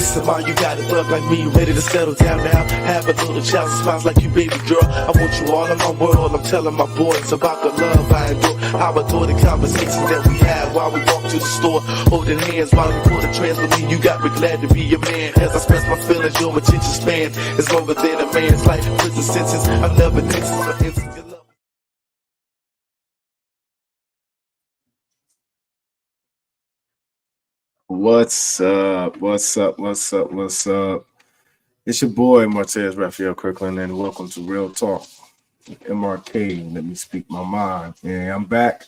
Somehow you got a thug like me, ready to settle down now. Have a little child that smiles like you, baby girl. I want you all in my world. I'm telling my boys about the love I endure. How I adore the conversations that we have while we walk to the store, holding hands while we pull the trans with me. You got me glad to be your man. As I express my feelings, your attention span is longer than a man's life. Prison sentence, I never did. What's up? What's up? What's up? What's up? It's your boy Martez Rafael Kirkland, and welcome to Real Talk with MRK. Let me speak my mind. And I'm back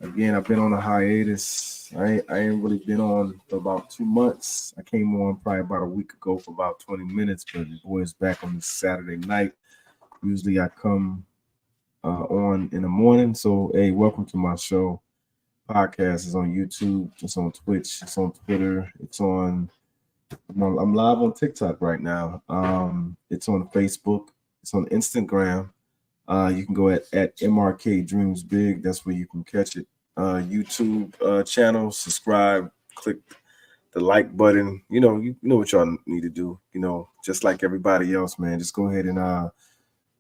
again. I've been on a hiatus. I ain't really been on for about 2 months. I came on probably about a week ago for about 20 minutes, but the boy is back on this Saturday night. Usually I come on in the morning. So hey, welcome to my show. Podcast is on YouTube, it's on Twitch, it's on Twitter, I'm live on TikTok right now. It's on Facebook, it's on Instagram. You can go at MRK Dreams Big. That's where you can catch it. YouTube channel, subscribe, click the like button. You know what y'all need to do. Just like everybody else, man. Just go ahead and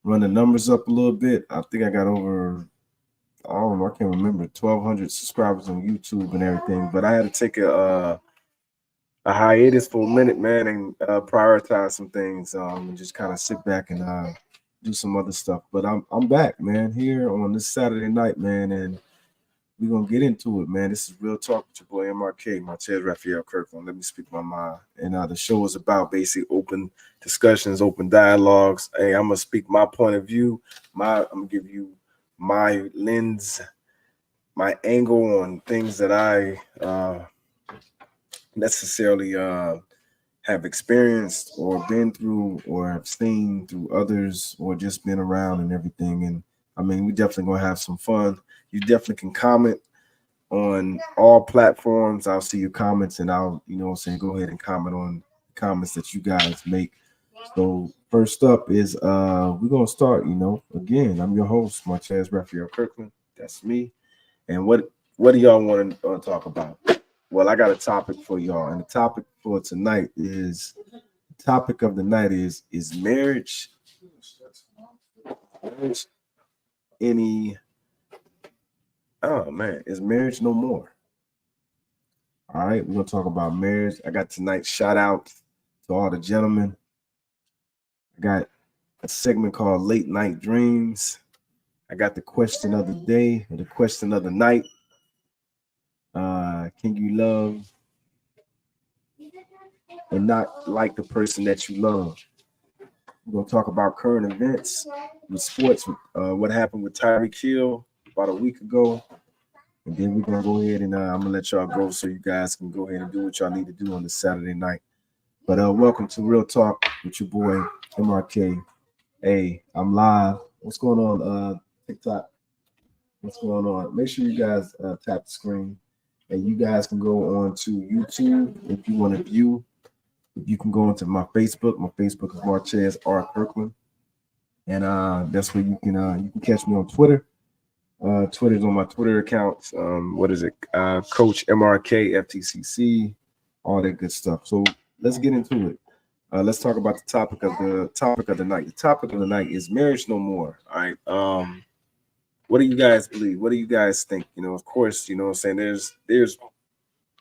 run the numbers up a little bit. I think I got over, I don't know, I can't remember, 1,200 subscribers on YouTube and everything. But I had to take a hiatus for a minute, man, and prioritize some things, and just kind of sit back and do some other stuff. But I'm back, man, here on this Saturday night, man, and we're gonna get into it, man. This is Real Talk with your boy MRK, Martez Rafael Kirkland. Let me speak my mind. And the show is about basically open discussions, open dialogues. Hey, I'm gonna speak my point of view. I'm gonna give you my lens, my angle on things that I necessarily have experienced or been through or have seen through others or just been around and everything. And I mean, we definitely gonna have some fun. You definitely can comment on all platforms. I'll see your comments and I'll, go ahead and comment on comments that you guys make. So first up is we're gonna start, again, I'm your host, Martez Rafael Kirkland. That's me. And what do y'all want to talk about? Well, I got a topic for y'all, and the topic for tonight is marriage is marriage no more? All right, we're gonna talk about marriage. I got tonight's shout out to all the gentlemen. I got a segment called Late Night Dreams. I got the question of the day, or the question of the night. Can you love and not like the person that you love? We're gonna talk about current events with sports. What happened with Tyreek Hill about a week ago, and then we're gonna go ahead and I'm gonna let y'all go so you guys can go ahead and do what y'all need to do on this Saturday night. But welcome to Real Talk with your boy MRK. Hey, I'm live. What's going on, TikTok? What's going on? Make sure you guys tap the screen, and you guys can go on to YouTube if you want to view. You can go into my Facebook. My Facebook is Martez R. Kirkland, and that's where you can catch me on Twitter. Twitter's on my Twitter accounts. What is it? Coach MRK FTCC, all that good stuff. So let's get into it. Let's talk about the topic of the night. The topic of the night is marriage no more. All right. What do you guys believe? What do you guys think? Of course, what I'm saying, there's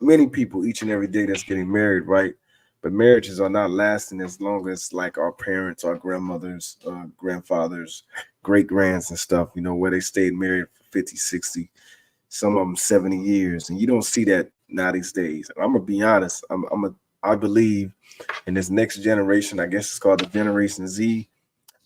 many people each and every day that's getting married, right? But marriages are not lasting as long as like our parents, our grandmothers, grandfathers, great grands and stuff, where they stayed married for 50, 60, some of them 70 years. And you don't see that now these days. I'm gonna be honest. I believe in this next generation, I guess it's called the Generation Z.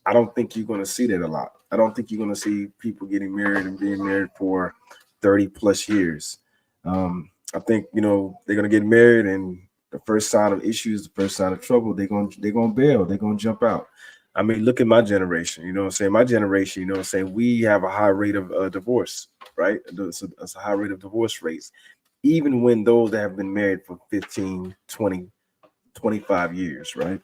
I don't think you're going to see that a lot. I don't think you're going to see people getting married and being married for 30 plus years. I think, they're going to get married, and the first sign of issues, the first sign of trouble, they're going to bail. They're going to jump out. I mean, look at my generation. My generation, we have a high rate of divorce, right? It's a high rate of divorce rates, even when those that have been married for 15, 20, 25 years, right?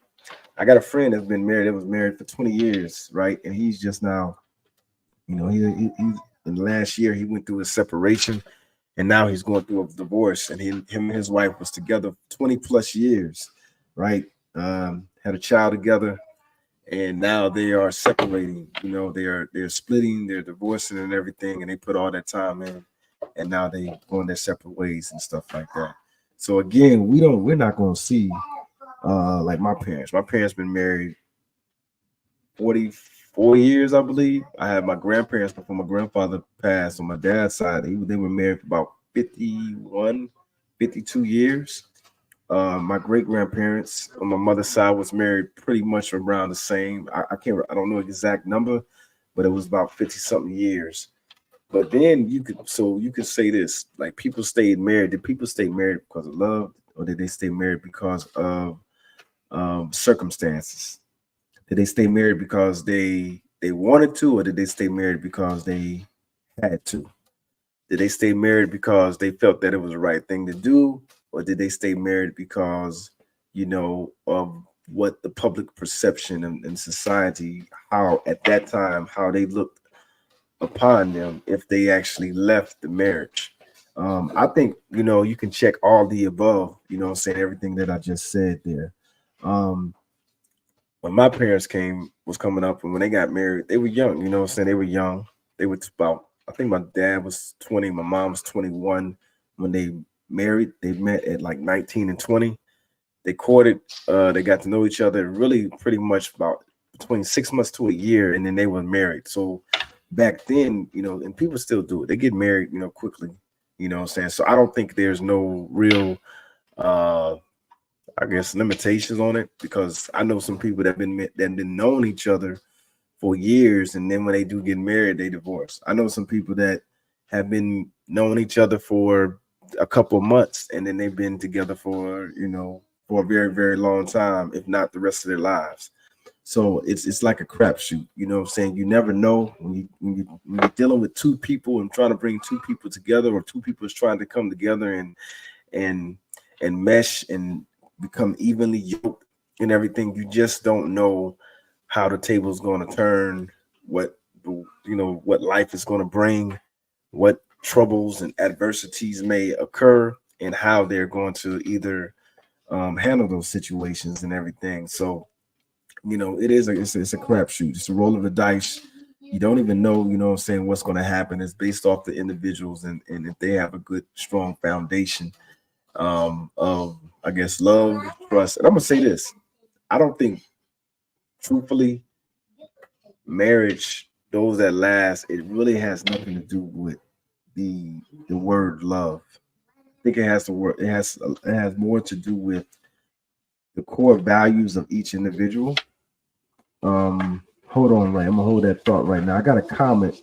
I got a friend that's been married, that was married for 20 years, right? And he's just now, he's in the last year, he went through a separation, and now he's going through a divorce. And him and his wife was together 20 plus years. right? Had a child together, and now they are separating. They're splitting, they're divorcing, and everything, and they put all that time in, and now they going their separate ways and stuff like that. So again, we're not going to see like my parents. My parents been married 44 years, I believe. I had my grandparents before my grandfather passed on my dad's side. They were married for about 51, 52 years. My great grandparents on my mother's side was married pretty much around the same. I don't know the exact number, but it was about 50 something years. But then you could say this, like, people stayed married. Did people stay married because of love, or did they stay married because of circumstances? Did they stay married because they wanted to, or did they stay married because they had to? Did they stay married because they felt that it was the right thing to do, or did they stay married because, of what the public perception and society, how at that time, how they looked upon them if they actually left the marriage? I think, you can check all the above, saying everything that I just said there. Um, when my parents was coming up, and when they got married, they were young, They were young. They were about, I think my dad was 20, my mom was 21 when they married. They met at like 19 and 20. They courted, they got to know each other really pretty much about between 6 months to a year, and then they were married. So back then, and people still do it. They get married, quickly, So I don't think there's no real I guess limitations on it, because I know some people that been known each other for years, and then when they do get married, they divorce. I know some people that have been knowing each other for a couple of months, and then they've been together for a very, very long time, if not the rest of their lives. So it's like a crapshoot. You know what I'm saying? You never know when you're dealing with two people and trying to bring two people together, or two people is trying to come together and and mesh and become evenly yoked and everything. You just don't know how the table's going to turn, what what life is going to bring, what troubles and adversities may occur, and how they're going to either handle those situations and everything. So it's a crapshoot. It's a roll of the dice. You don't even know, what I'm saying, what's going to happen. It's based off the individuals, and if they have a good, strong foundation of, I guess, love, trust. And I'm gonna say this: I don't think, truthfully, marriage, those that last, it really has nothing to do with the word love. I think it has more to do with the core values of each individual. Hold on, right? I'm gonna hold that thought right now. I got a comment.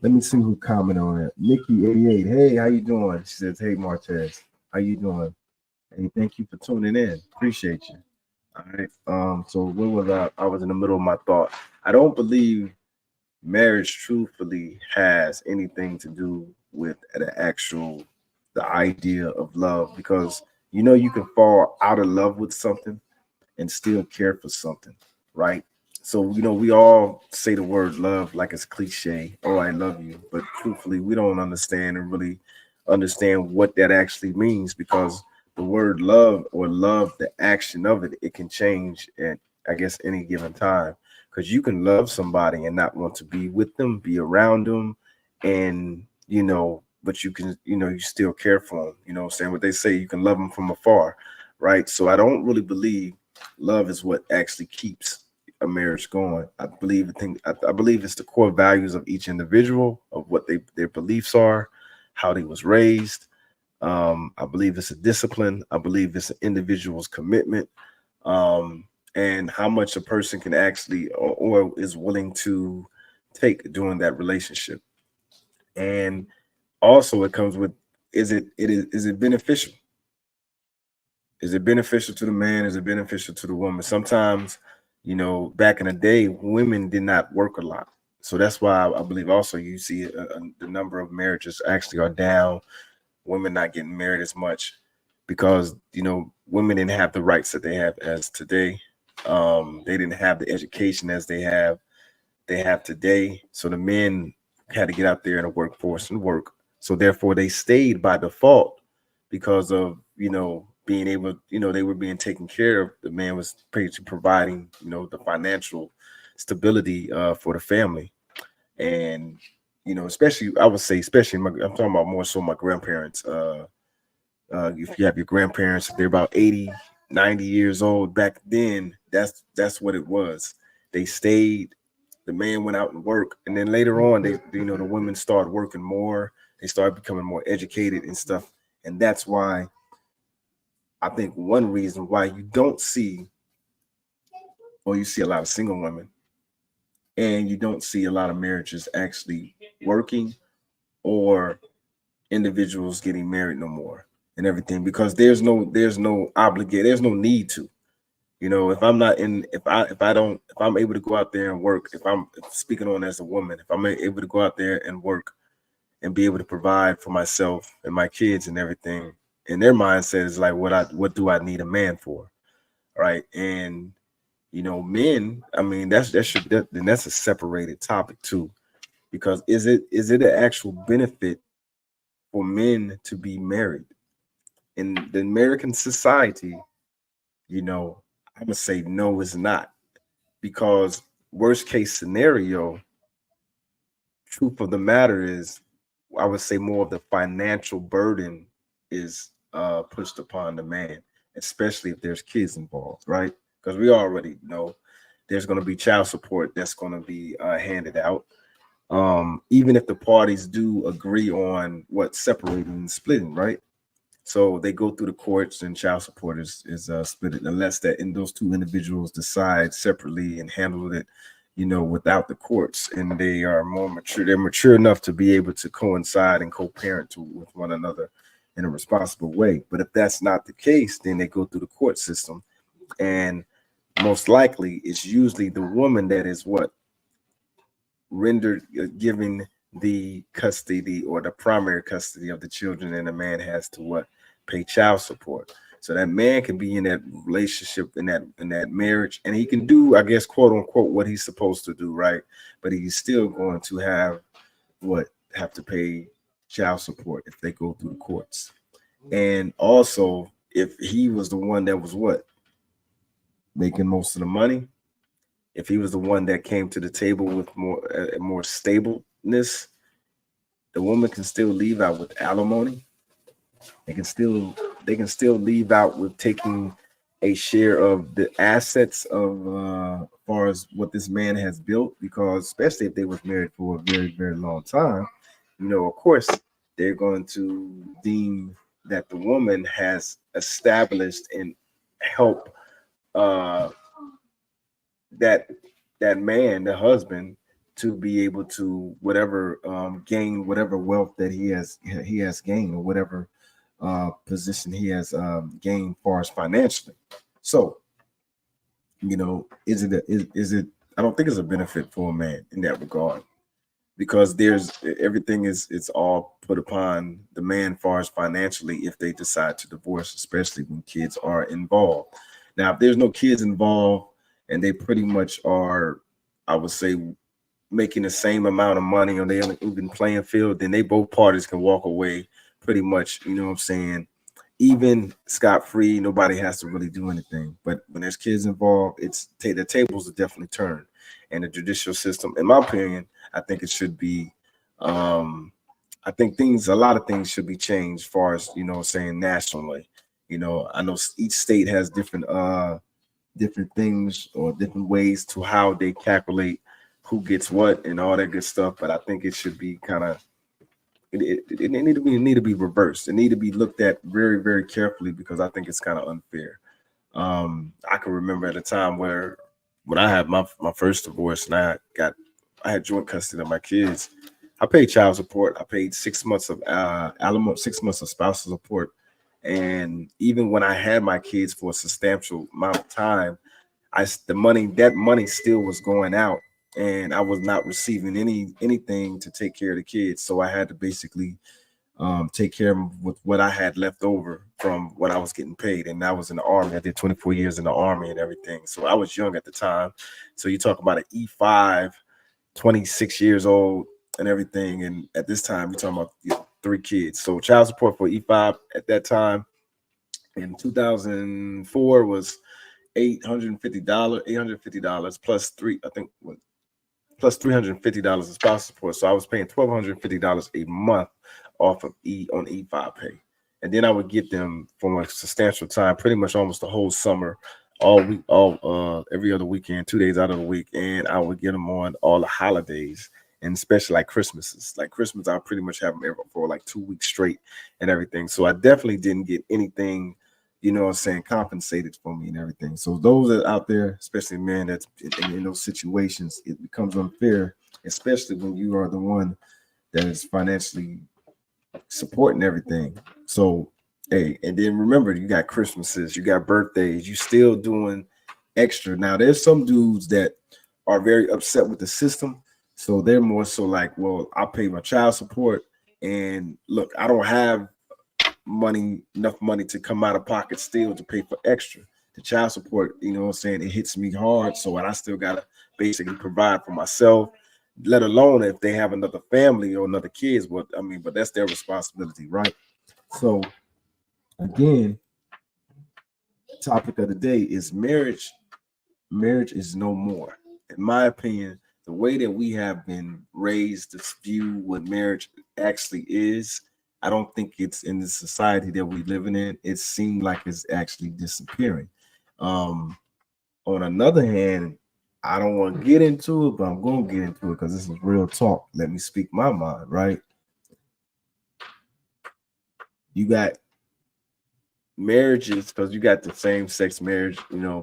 Let me see who commented on it. Nikki88. Hey, how you doing? She says, "Hey, Martez, how you doing? Hey, thank you for tuning in. Appreciate you." All right. So where was I? I was in the middle of my thought. I don't believe marriage truthfully has anything to do with the idea of love, because you can fall out of love with something and still care for something, right? So we all say the word love like it's cliche. Oh, I love you, but truthfully, we don't understand and really understand what that actually means, because the word love, or love, the action of it, it can change at, I guess, any given time. Because you can love somebody and not want to be with them, be around them, and but you can, you still care for them. You know what I'm saying? What they say, you can love them from afar, right? So I don't really believe love is what actually keeps a marriage going. I believe it's the core values of each individual, of what their beliefs are, how they was raised. I believe it's a discipline. I believe it's an individual's commitment, and how much a person can actually, or is willing to take during that relationship. And also, it comes with, is it beneficial? Is it beneficial to the man? Is it beneficial to the woman? Sometimes, back in the day, women did not work a lot. So that's why I believe also you see the number of marriages actually are down, women not getting married as much, because, women didn't have the rights that they have as today. They didn't have the education as they have today. So the men had to get out there in the workforce and work. So therefore they stayed by default, because of, being able, they were being taken care of. The man was basically providing, the financial stability for the family. And, especially, I would say, especially, I'm talking about more so my grandparents. If you have your grandparents, if they're about 80, 90 years old back then, that's what it was. They stayed, the man went out and worked, and then later on, the women started working more. They started becoming more educated and stuff. And that's why I think one reason why you don't see, or you see a lot of single women, and you don't see a lot of marriages actually working, or individuals getting married no more and everything, because there's no obligate, there's no need to. If I'm not in, if I'm able to go out there and work, if I'm speaking on as a woman, if I'm able to go out there and work and be able to provide for myself and my kids and everything, and their mindset is like, what do I need a man for, right? And men, I mean, then that's a separated topic too, because is it an actual benefit for men to be married in the American society? I'm gonna say no, it's not, because worst case scenario, truth of the matter is, I would say more of the financial burden is pushed upon the man, especially if there's kids involved, right? Because we already know there's going to be child support that's going to be handed out. Even if the parties do agree on what separating and splitting, right? So they go through the courts, and child support is split, unless that in those two individuals decide separately and handle it, without the courts, and they are more mature. They're mature enough to be able to coincide and co-parent with one another in a responsible way. But if that's not the case, then they go through the court system, and most likely it's usually the woman that is what rendered giving the custody or the primary custody of the children, and the man has to what, pay child support. So that man can be in that relationship, in that marriage, and he can do, I guess, quote unquote, what he's supposed to do, right? But he's still going to have to pay child support if they go through the courts. And also, if he was the one that was what, making most of the money, if he was the one that came to the table with more stableness, the woman can still leave out with alimony. They can still leave out with taking a share of the assets of as far as what this man has built, because especially if they was married for a very, very long time, of course they're going to deem that the woman has established and helped uh that that man, the husband, to be able to whatever gain whatever wealth that he has gained, or whatever position he has gained far as financially. So, is it? I don't think it's a benefit for a man in that regard, because there's everything is it's all put upon the man far as financially, if they decide to divorce, especially when kids are involved. Now, if there's no kids involved and they pretty much are, I would say, making the same amount of money, or they on an even playing field, then they both parties can walk away pretty much, what I'm saying, even scot free. Nobody has to really do anything. But when there's kids involved, the tables are definitely turned. And the judicial system, in my opinion, I think it should be. I think a lot of things should be changed, as far as saying nationally. I know each state has different things or different ways to how they calculate who gets what and all that good stuff. But I think it should be kind of it need to be reversed. It need to be looked at very, very carefully, because I think it's kind of unfair. I can remember at a time where when I had my first divorce, and I had joint custody of my kids. I paid child support. I paid 6 months of alimony, 6 months of spousal support, and even when I had my kids for a substantial amount of time, that money still was going out, and I was not receiving anything to take care of the kids. So I had to basically take care of them with what I had left over from what I was getting paid. And I was in the Army. I did 24 years in the Army and everything. So I was young at the time. So you talk about an E5, 26 years old and everything. And at this time, you're talking about 3 kids. So child support for E5 at that time In 2004 was $850 plus three, I think what plus $350 in spousal support. So I was paying $1,250 a month off of E5 pay. And then I would get them for a substantial time, pretty much almost the whole summer, all week, every other weekend, 2 days out of the week, and I would get them on all the holidays, and especially like Christmases. Like Christmas, I pretty much have them for like 2 weeks straight and everything. So I definitely didn't get anything, what I'm saying, compensated for me and everything. So those that out there, especially men that's in those situations, it becomes unfair, especially when you are the one that is financially supporting everything. So, hey, and then remember, you got Christmases, you got birthdays, you still doing extra. Now, there's some dudes that are very upset with the system. So they're more so like, well, I pay my child support, and look, I don't have enough money to come out of pocket still to pay for extra. The child support, what I'm saying, it hits me hard. So and I still gotta basically provide for myself, let alone if they have another family or another kids. But that's their responsibility, right? So again, topic of the day is marriage. Marriage is no more. In my opinion, the way that we have been raised to view what marriage actually is, I don't think it's in the society that we're living in. It seemed like it's actually disappearing. On another hand, I don't want to get into it, but I'm going to get into it because this is real talk. Let me speak my mind, right? You got marriages, because you got the same sex marriage,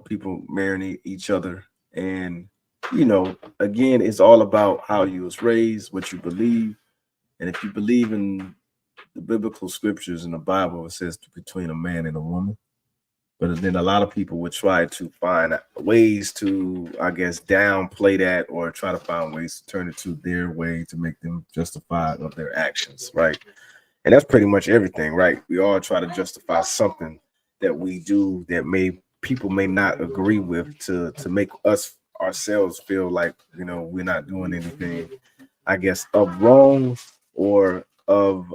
people marrying each other. And, again, it's all about how you was raised, what you believe. And if you believe in the biblical scriptures in the Bible, it says between a man and a woman. But then a lot of people would try to find ways to, I guess, downplay that, or try to find ways to turn it to their way to make them justified of their actions, right? And that's pretty much everything, right? We all try to justify something that we do that people may not agree with, to make us ourselves feel like, we're not doing anything, I guess, of wrong, or of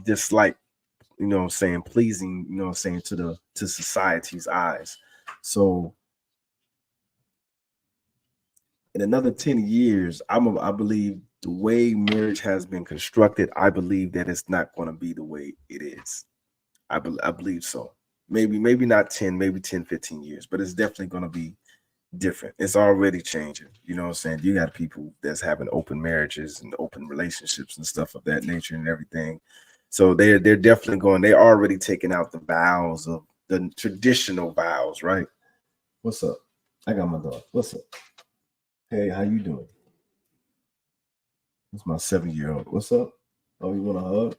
dislike, saying pleasing, saying to society's eyes. So in another 10 years, I believe the way marriage has been constructed, I believe that it's not going to be the way it is. I believe so. Maybe not 10, maybe 10, 15 years, but it's definitely going to be different. It's already changing. You know what I'm saying? You got people that's having open marriages and open relationships and stuff of that nature and everything. So they're definitely they're already taking out the vows of the traditional vows, right? What's up? I got my dog. What's up? Hey, how you doing? It's my 7-year-old. What's up? Oh, you want a hug?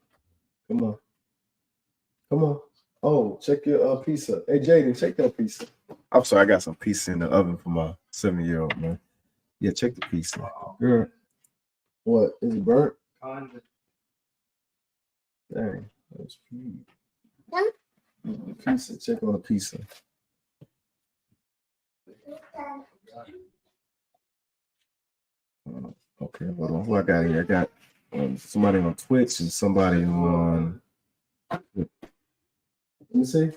Come on. Come on. Oh, check your pizza. Hey, Jaden, check your pizza. I'm sorry, I got some pizza in the oven for my 7-year-old, man. Yeah, check the pizza. Girl, what? Is it burnt? Dang, that's cute. The pizza, check on the pizza. Okay, hold on. Who I got here? I got somebody on Twitch and somebody on. Let me see.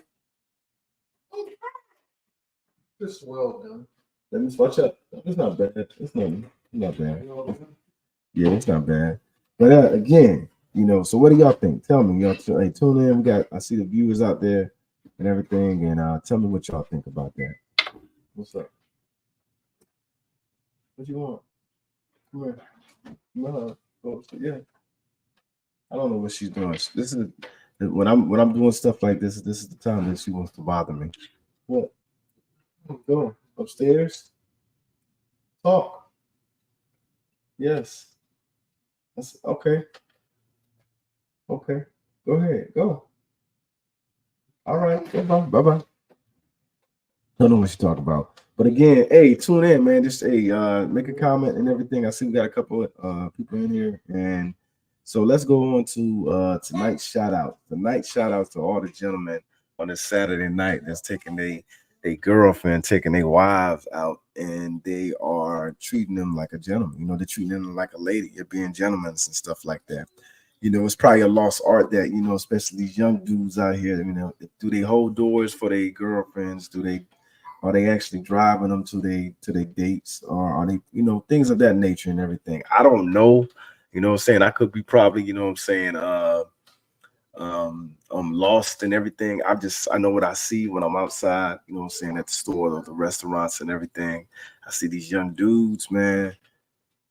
Just well done. Let me watch out. It's not bad. It's not bad. Yeah, it's not bad. But again, so what do y'all think? Tell me, y'all. Hey, tune in. I see the viewers out there and everything, and tell me what y'all think about that. What's up? What you want? Come here. No, yeah. I don't know what she's doing. This is when I'm doing stuff like this. This is the time that she wants to bother me. What? Go upstairs. Talk. Yes. That's okay. Okay. Go ahead. Go. All right. Bye-bye. Bye-bye. I don't know what you talk about. But again, hey, tune in, man. Just make a comment and everything. I see we got a couple of people in here. And so let's go on to tonight's shout out. Tonight's shout out to all the gentlemen on this Saturday night that's taking their girlfriend, taking their wives out, and they are treating them like a gentleman. They're treating them like a lady. They're being gentlemen and stuff like that. it's probably a lost art that, especially these young dudes out here, do they hold doors for their girlfriends? Are they actually driving them to their dates, or are they, things of that nature and everything? I don't know. What I'm saying? I could be probably, what I'm saying, I'm lost and everything. I know what I see when I'm outside, what I'm saying, at the store or the restaurants and everything. I see these young dudes, man,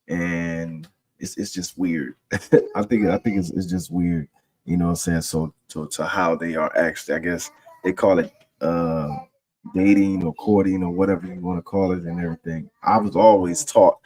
and it's just weird. I think it's just weird, what I'm saying. So to how they are actually, I guess they call it dating or courting or whatever you want to call it and everything. I was always taught,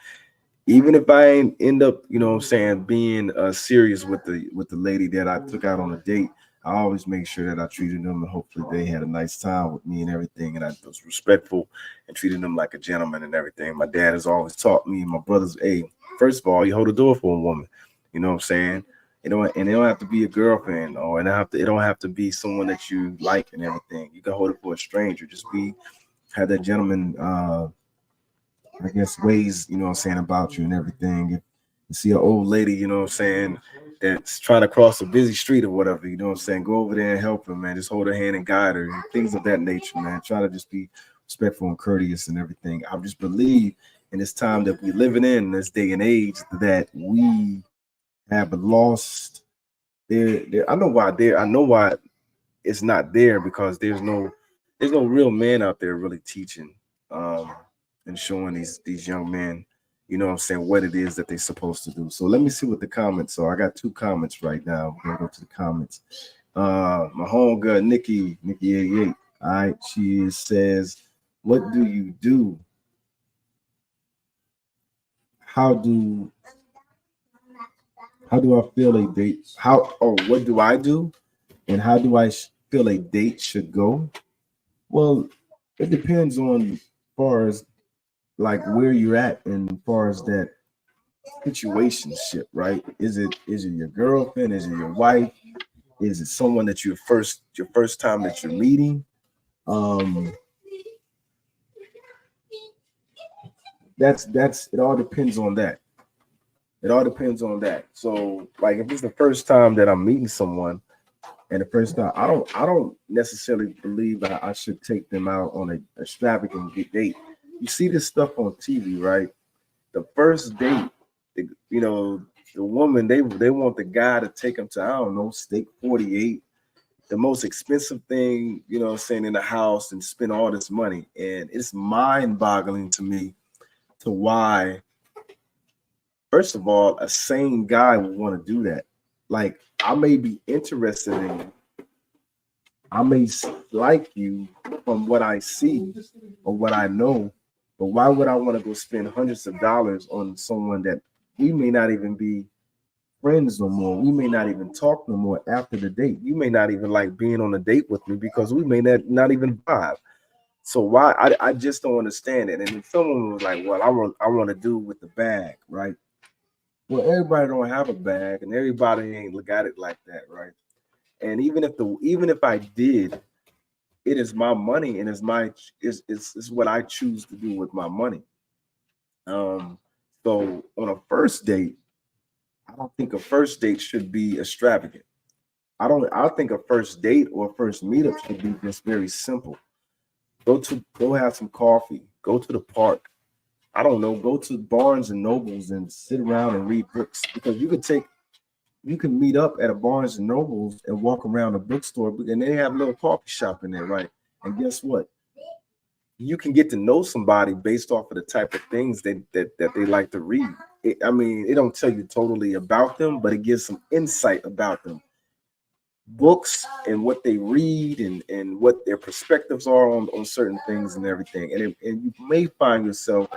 even if I ain't end up, what I'm saying, being serious with the lady that I took out on a date, I always make sure that I treated them and hopefully they had a nice time with me and everything. And I was respectful and treated them like a gentleman and everything. My dad has always taught me and my brothers, hey, first of all, you hold the door for a woman. You know what I'm saying? And it don't have to be a girlfriend, or it don't have to be someone that you like and everything. You can hold it for a stranger. Just have that gentleman I guess ways, what I'm saying, about you and everything. If you see an old lady, what I'm saying, that's trying to cross a busy street or whatever, what I'm saying, go over there and help her, man. Just hold her hand and guide her, and things of that nature, man. Try to just be respectful and courteous and everything. I just believe in this time that we're living in this day and age, that we have lost I know why it's not there, because there's no real man out there really teaching and showing these young men, what I'm saying, what it is that they're supposed to do. So let me see what the comments are. I got 2 comments right now. We're gonna go to the comments. My homegirl Nikki 88. All right, she says, what do you do? How do I feel a date? What do I do? And how do I feel a date should go? Well, it depends on as far as like where you're at and as far as that situationship, right? Is it your girlfriend? Is it your wife? Is it someone that your first time that you're meeting? That's it all depends on that. It all depends on that. So like if it's the first time that I'm meeting someone, and the first time, I don't necessarily believe I should take them out on a extravagant date. You see this stuff on TV, right? The first date, the woman, they want the guy to take them to, I don't know, Steak 48, the most expensive thing, what I'm saying, in the house, and spend all this money. And it's mind-boggling to me to why, first of all, a sane guy would want to do that. Like, I may be interested in you. I may like you from what I see or what I know, but why would I want to go spend hundreds of dollars on someone that we may not even be friends no more? We may not even talk no more after the date. You may not even like being on a date with me because we may not even vibe. So why? I just don't understand it. And if someone was like, well, I want to do with the bag, right? Well, everybody don't have a bag, and everybody ain't look at it like that, right? And even if I did, it is my money, and it's what I choose to do with my money. So on a first date, I don't think a first date should be extravagant. I think a first date or a first meetup should be just very simple. Go have some coffee, go to the park. I don't know, go to Barnes and Nobles and sit around and read books, because you can meet up at a Barnes and Nobles and walk around a bookstore, and they have a little coffee shop in there, right? And guess what? You can get to know somebody based off of the type of things that they like to read. It don't tell you totally about them, but it gives some insight about them. Books and what they read, and what their perspectives are on certain things and everything. And you may find yourself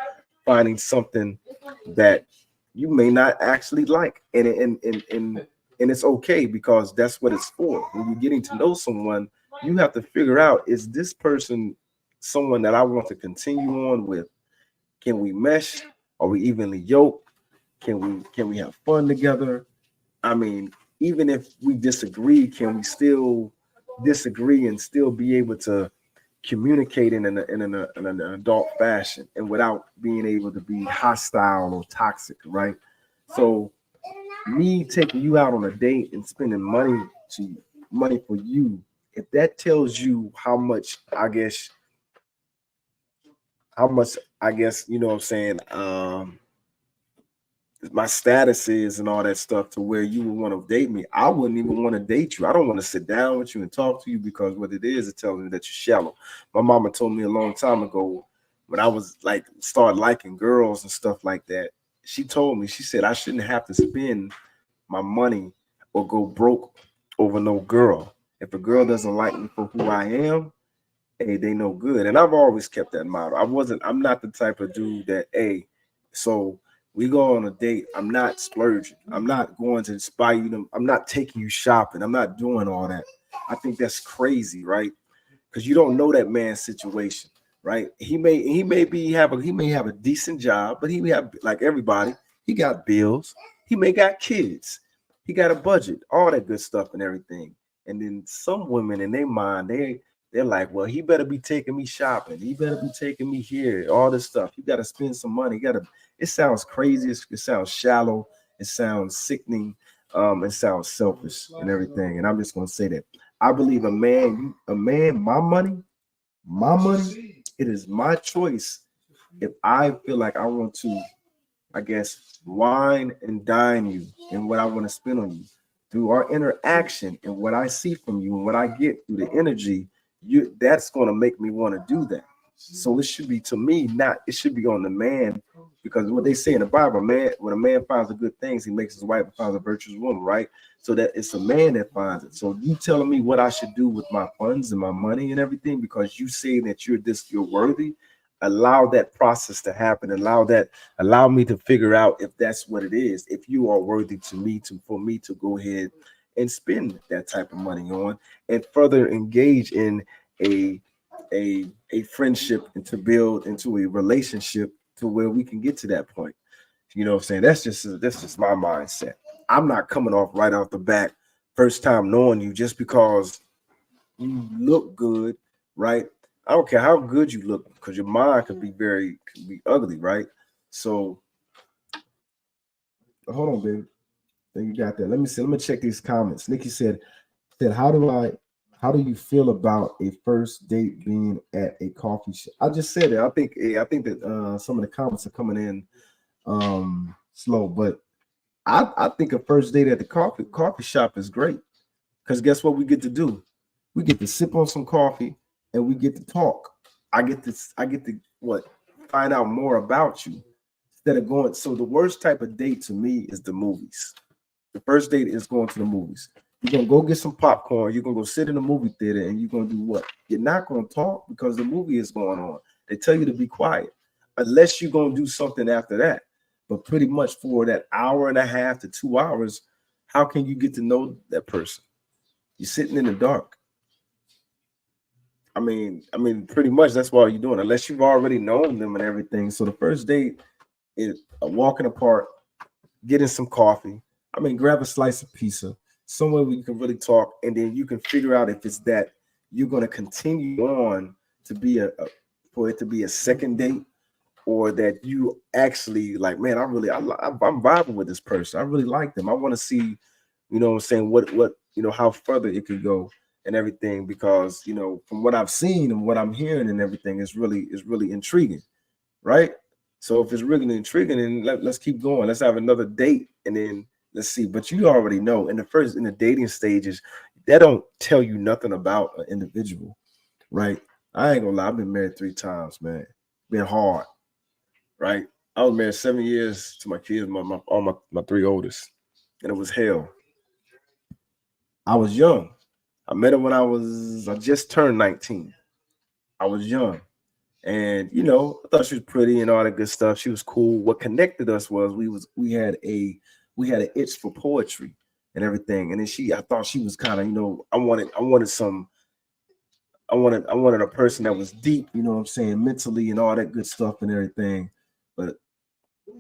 finding something that you may not actually like, and it's okay, because that's what it's for. When you're getting to know someone, you have to figure out, is this person someone that I want to continue on with? Can we mesh? Are we evenly yoked? Can we have fun together? I mean, even if we disagree, can we still disagree and still be able to communicate in an adult fashion, and without being able to be hostile or toxic, right? So me taking you out on a date and spending money for you, if that tells you how much, you know what I'm saying, my status is and all that stuff to where you would want to date me, I wouldn't even want to date you. I don't want to sit down with you and talk to you because what it is, it tells me that you're shallow. My mama told me a long time ago when I was like start liking girls and stuff like that. She told me, she said I shouldn't have to spend my money or go broke over no girl. If a girl doesn't like me for who I am, hey, they no good. And I've always kept that motto. I'm not the type of dude that, hey, so we go on a date. I'm not splurging. I'm not going to inspire you. I'm not taking you shopping. I'm not doing all that. I think that's crazy, right? Because you don't know that man's situation, right? He may have a decent job, but he may have, like everybody, he got bills. He may got kids. He got a budget, all that good stuff and everything. And then some women in their mind, they're like, well, he better be taking me shopping. He better be taking me here. All this stuff. You got to spend some money. It sounds crazy. It sounds shallow. It sounds sickening. It sounds selfish and everything. And I'm just gonna say that I believe my money. It is my choice if I feel like I want to, I guess, wine and dine you and what I want to spend on you through our interaction and what I see from you and what I get through the energy. That's going to make me want to do that. So it should be, to me, not, it should be on the man, because what they say in the Bible, man, when a man finds a good things, he makes his wife and finds a virtuous woman, right? So that it's a man that finds it. So you telling me what I should do with my funds and my money and everything because you say that you're worthy. Allow that process to happen. Allow me to figure out if that's what it is. If you are worthy to me for me to go ahead and spend that type of money on and further engage in a a friendship and to build into a relationship to where we can get to that point. You know what I'm saying? That's just my mindset. I'm not coming off right off the bat, first time knowing you, just because you look good, right? I don't care how good you look, because your mind could be ugly, right? So hold on, baby. Then you got that. Let me see. Let me check these comments. Nikki said, how do you feel about a first date being at a coffee shop? I just said it. I think that some of the comments are coming in slow, but I think a first date at the coffee shop is great, because guess what we get to do? We get to sip on some coffee and we get to talk. I get to what, find out more about you instead of going. So the worst type of date to me is the movies. The first date is going to the movies. You're gonna go get some popcorn. You're gonna go sit in the movie theater, and you're gonna do what? You're not gonna talk because the movie is going on. They tell you to be quiet, unless you're gonna do something after that. But pretty much for that hour and a half to 2 hours, how can you get to know that person? You're sitting in the dark. I mean, pretty much that's what you're doing, unless you've already known them and everything. So the first date is a walk in the park, getting some coffee. I mean, grab a slice of pizza, somewhere where you can really talk, and then you can figure out if it's that you're going to continue on to be for it to be a second date, or that you actually like, man, I'm vibing with this person. I really like them. I want to see, you know what I'm saying, what how further it could go and everything, because from what I've seen and what I'm hearing and everything is really intriguing, right? So if it's really intriguing, then let's keep going. Let's have another date, and then let's see. But you already know in the dating stages, that don't tell you nothing about an individual, right? I ain't gonna lie, I've been married 3 times, man. Been hard, right? I was married 7 years to my kids, all my 3 oldest, and it was hell. I was young. I met her when I just turned 19. I was young. And I thought she was pretty and all that good stuff. She was cool. What connected us was we had an itch for poetry and everything. And then I thought she was kind of, I wanted a person that was deep, what I'm saying, mentally and all that good stuff and everything. But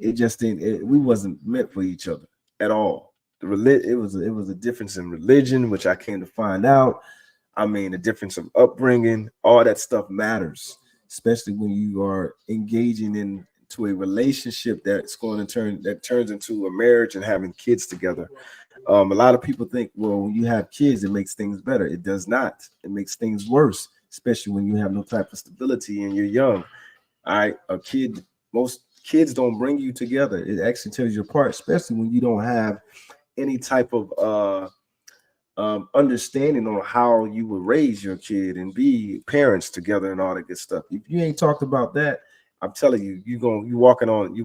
it just didn't. We wasn't meant for each other at all. It was a difference in religion, which I came to find out. I mean, the difference of upbringing, all that stuff matters, especially when you are engaging in to a relationship that's going to turns into a marriage and having kids together. A lot of people think, well, when you have kids, it makes things better. It does not. It makes things worse, especially when you have no type of stability and you're young. All right, most kids don't bring you together. It actually tears you apart, especially when you don't have any type of understanding on how you would raise your kid and be parents together and all that good stuff. If you ain't talked about that, I'm telling you, you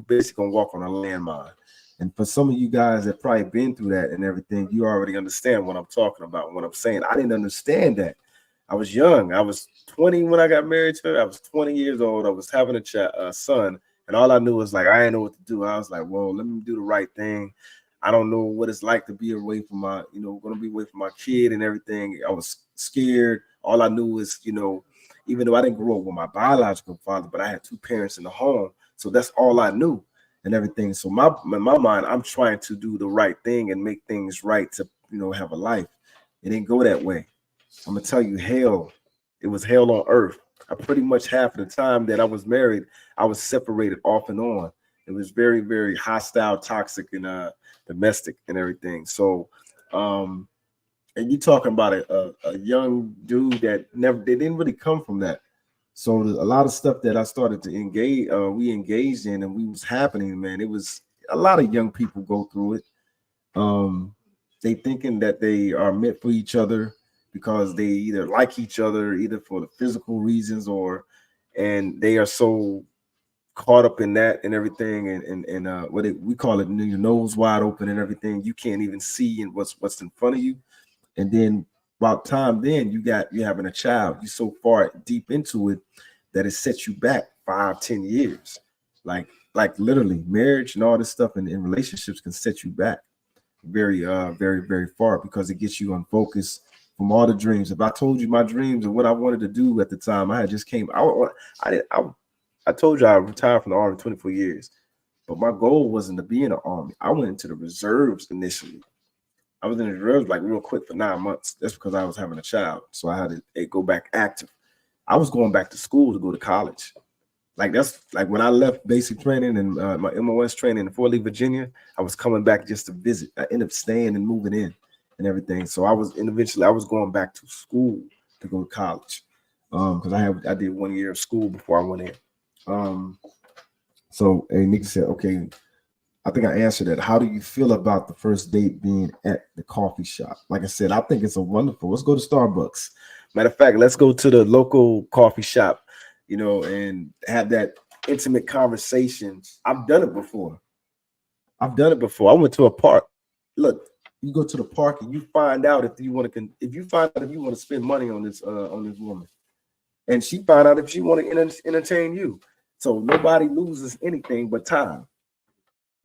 basically gonna walk on a landmine. And for some of you guys that probably been through that and everything, you already understand what I'm talking about. What I'm saying, I didn't understand that. I was young. I was 20 when I got married to her. I was 20 years old. I was having a son, and all I knew was like I didn't know what to do. I was like, well, let me do the right thing. I don't know what it's like to be away from my, going to be away from my kid and everything. I was scared. All I knew is, even though I didn't grow up with my biological father, but I had two parents in the home, so that's all I knew and everything. So in my mind, I'm trying to do the right thing and make things right to, have a life. It didn't go that way. I'm gonna tell you, hell. It was hell on earth. I pretty much half of the time that I was married, I was separated off and on. It was very, very hostile, toxic, and domestic and everything. So, and you talking about a young dude that they didn't really come from that. So a lot of stuff that I started to we engaged in and we was happening, man. It was a lot of young people go through it. They thinking that they are meant for each other because they either like each other, either for the physical reasons and they are so caught up in that and everything, and we call it your nose wide open and everything. You can't even see and what's in front of you. And then about time, then you're having a child. You're so far deep into it that it sets you back 5-10 years. Like literally, marriage and all this stuff and relationships can set you back very, very, very far because it gets you unfocused from all the dreams. If I told you my dreams and what I wanted to do at the time, I had just came. I told you I retired from the Army 24 years, but my goal wasn't to be in the Army. I went into the reserves initially. I was in the reserves like real quick for 9 months. That's because I was having a child, so I had to go back active. I was going back to school to go to college. Like that's like when I left basic training and my MOS training in Fort Lee, Virginia, I was coming back just to visit. I ended up staying and moving in and everything. So eventually I was going back to school to go to college because I did 1 year of school before I went in. So Nick said, okay, I think I answered that. How do you feel about the first date being at the coffee shop? Like I said, I think it's wonderful. Let's go to Starbucks. Matter of fact, let's go to the local coffee shop, and have that intimate conversation. I've done it before. I went to a park. Look, you go to the park and you find out if you want to spend money on this woman, and she find out if she want to entertain you. So nobody loses anything but time.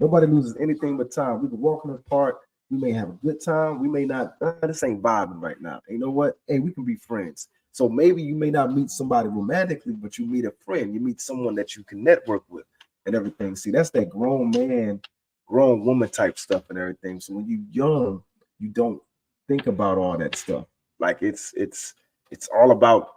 Nobody loses anything but time. We can walk in the park. We may have a good time. We may not. This ain't vibing right now. You know what? Hey, we can be friends. So maybe you may not meet somebody romantically, but you meet a friend. You meet someone that you can network with and everything. See, that's that grown man, grown woman type stuff and everything. So when you're young, you don't think about all that stuff. Like it's all about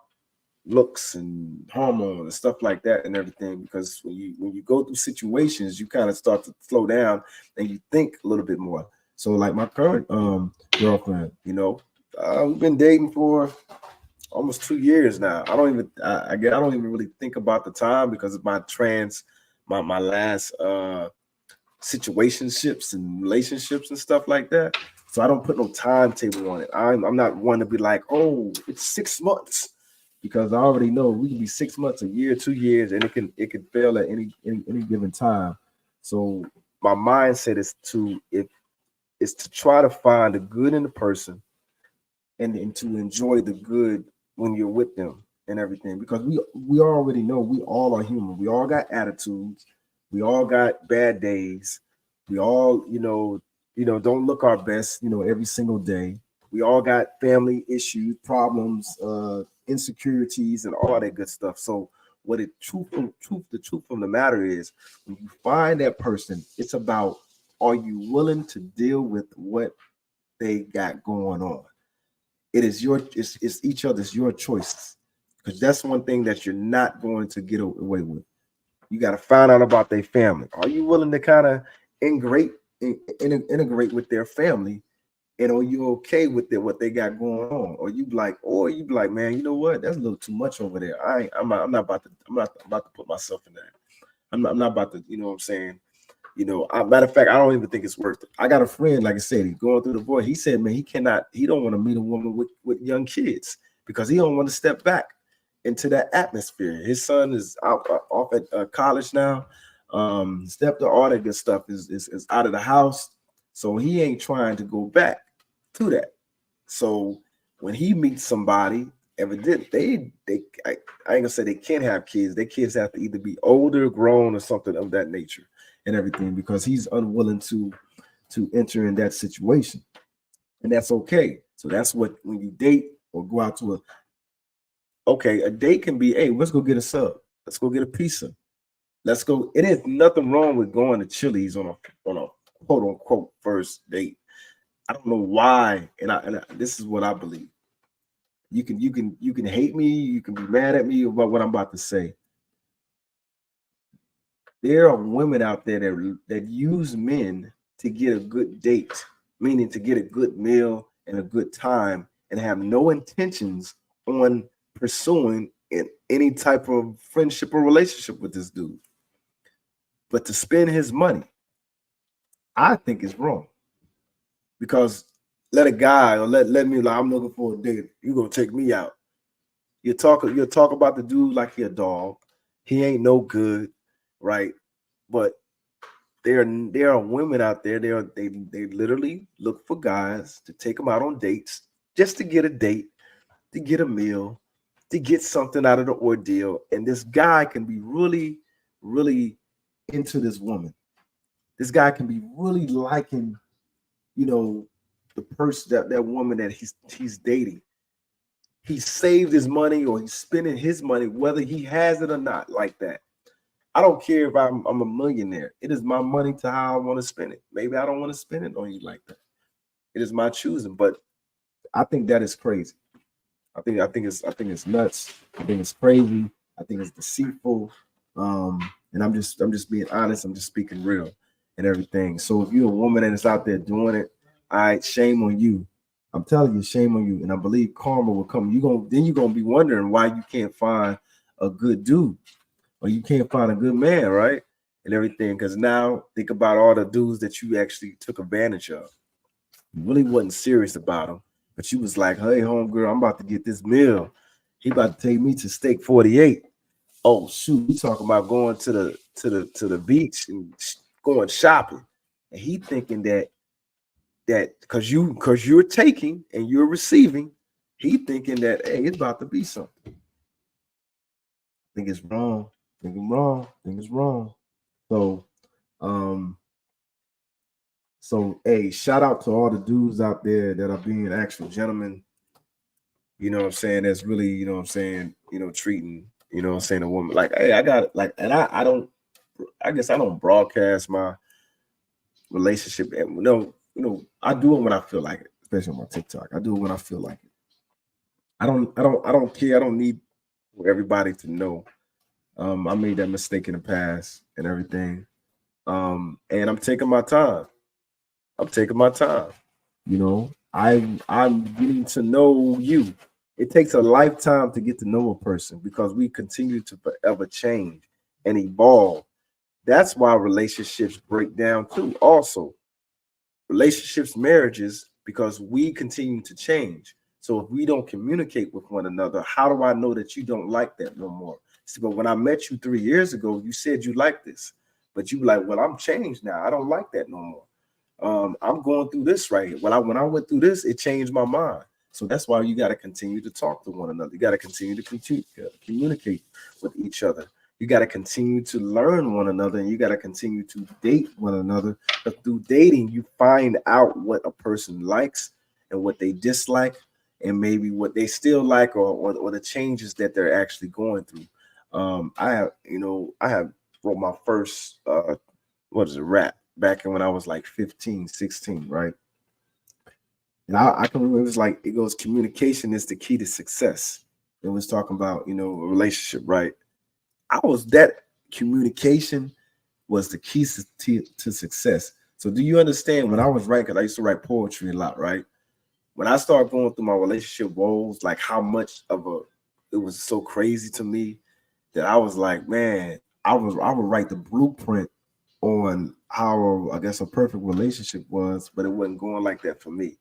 looks and hormones and stuff like that and everything, because when you go through situations, you kind of start to slow down and you think a little bit more. So like my current girlfriend, we've been dating for almost 2 years now. I don't even really think about the time because of my last situationships and relationships and stuff like that. So I don't put no timetable on it. I'm not one to be like, oh, it's 6 months. Because I already know we can be 6 months, a year, 2 years, and it can fail at any given time. So my mindset is to try to find the good in the person and to enjoy the good when you're with them and everything. Because we already know we all are human. We all got attitudes. We all got bad days. We all, don't look our best, every single day. We all got family issues, problems, insecurities, and all that good stuff. So the truth from the matter is, when you find that person, it's about, are you willing to deal with what they got going on? It's each other's your choices, because that's one thing that you're not going to get away with. You got to find out about their family. Are you willing to kind of integrate with their family? And are you okay with what they got going on? Or you be like, man, you know what? That's a little too much over there. I'm not about to put myself in that. I'm not about to, you know what I'm saying? Matter of fact, I don't even think it's worth it. I got a friend, like I said, he's going through the void. He said, man, he don't want to meet a woman with young kids because he don't want to step back into that atmosphere. His son is off at college now. Stepdaughter, all that good stuff is out of the house. So he ain't trying to go back to that. So when he meets somebody, evidently I ain't gonna say they can't have kids. Their kids have to either be older, grown, or something of that nature and everything, because he's unwilling to enter in that situation. And that's okay. So that's what, when you date or go out to a date can be, hey, let's go get a sub. Let's go get a pizza. Let's go. It is nothing wrong with going to Chili's on a quote unquote first date. I don't know why, and this is what I believe. You can hate me, you can be mad at me about what I'm about to say. There are women out there that use men to get a good date, meaning to get a good meal and a good time, and have no intentions on pursuing any type of friendship or relationship with this dude. But to spend his money, I think it's wrong. Because let a guy, or let me, like, I'm looking for a date, you're gonna take me out. You'll talk about the dude like he a dog. He ain't no good, right? But there are women out there. They literally look for guys to take them out on dates, just to get a date, to get a meal, to get something out of the ordeal. And this guy can be really, really into this woman. This guy can be really liking, the person, that woman that he's dating. He saved his money, or he's spending his money, whether he has it or not, like that. I don't care if I'm a millionaire. It is my money to how I want to spend it. Maybe I don't want to spend it on you like that. It is my choosing, but I think that is crazy. I think it's nuts. I think it's crazy. I think it's deceitful. And I'm just being honest. I'm just speaking real and everything. So if you're a woman that is out there doing it, all right, shame on you. I'm telling you, shame on you. And I believe karma will come. You're gonna be wondering why you can't find a good dude, or you can't find a good man, right? And everything. Because now think about all the dudes that you actually took advantage of. You really wasn't serious about them, but you was like, hey, homegirl, I'm about to get this meal. He about to take me to Steak 48. Oh shoot, we talking about going to the beach and going shopping. And he thinking that because you're taking and you're receiving, he thinking that, hey, it's about to be something. I think it's wrong. I think it's wrong. So hey, shout out to all the dudes out there that are being actual gentlemen. You know what I'm saying? That's really, you know what I'm saying, treating, what I'm saying, a woman like, hey, I got, like, and I guess I don't broadcast my relationship. And I do it when I feel like it, especially on my TikTok. I do it when I feel like it. I don't care. I don't need everybody to know. I made that mistake in the past and everything. And I'm taking my time. I'm getting to know you. It takes a lifetime to get to know a person, because we continue to forever change and evolve. That's why relationships break down too. Also, relationships, marriages, because we continue to change. So if we don't communicate with one another, how do I know that you don't like that no more? See, but when I met you 3 years ago, you said you like this, but you were like, well, I'm changed now. I don't like that no more. I'm going through this right here. When I went through this, it changed my mind. So that's why you got to continue to talk to one another. You got to continue to communicate with each other. You got to continue to learn one another, and you got to continue to date one another. But through dating, you find out what a person likes and what they dislike, and maybe what they still like, or the changes that they're actually going through. I have wrote my first rap back when I was like 15, 16, right? And I can remember, it was like, it goes, communication is the key to success. It was talking about, a relationship, right? communication was the key to success. So do you understand when I was writing, because I used to write poetry a lot, right? When I started going through my relationship woes, like how much of it was so crazy to me that I was like, man, I would write the blueprint on how I guess a perfect relationship was, but it wasn't going like that for me.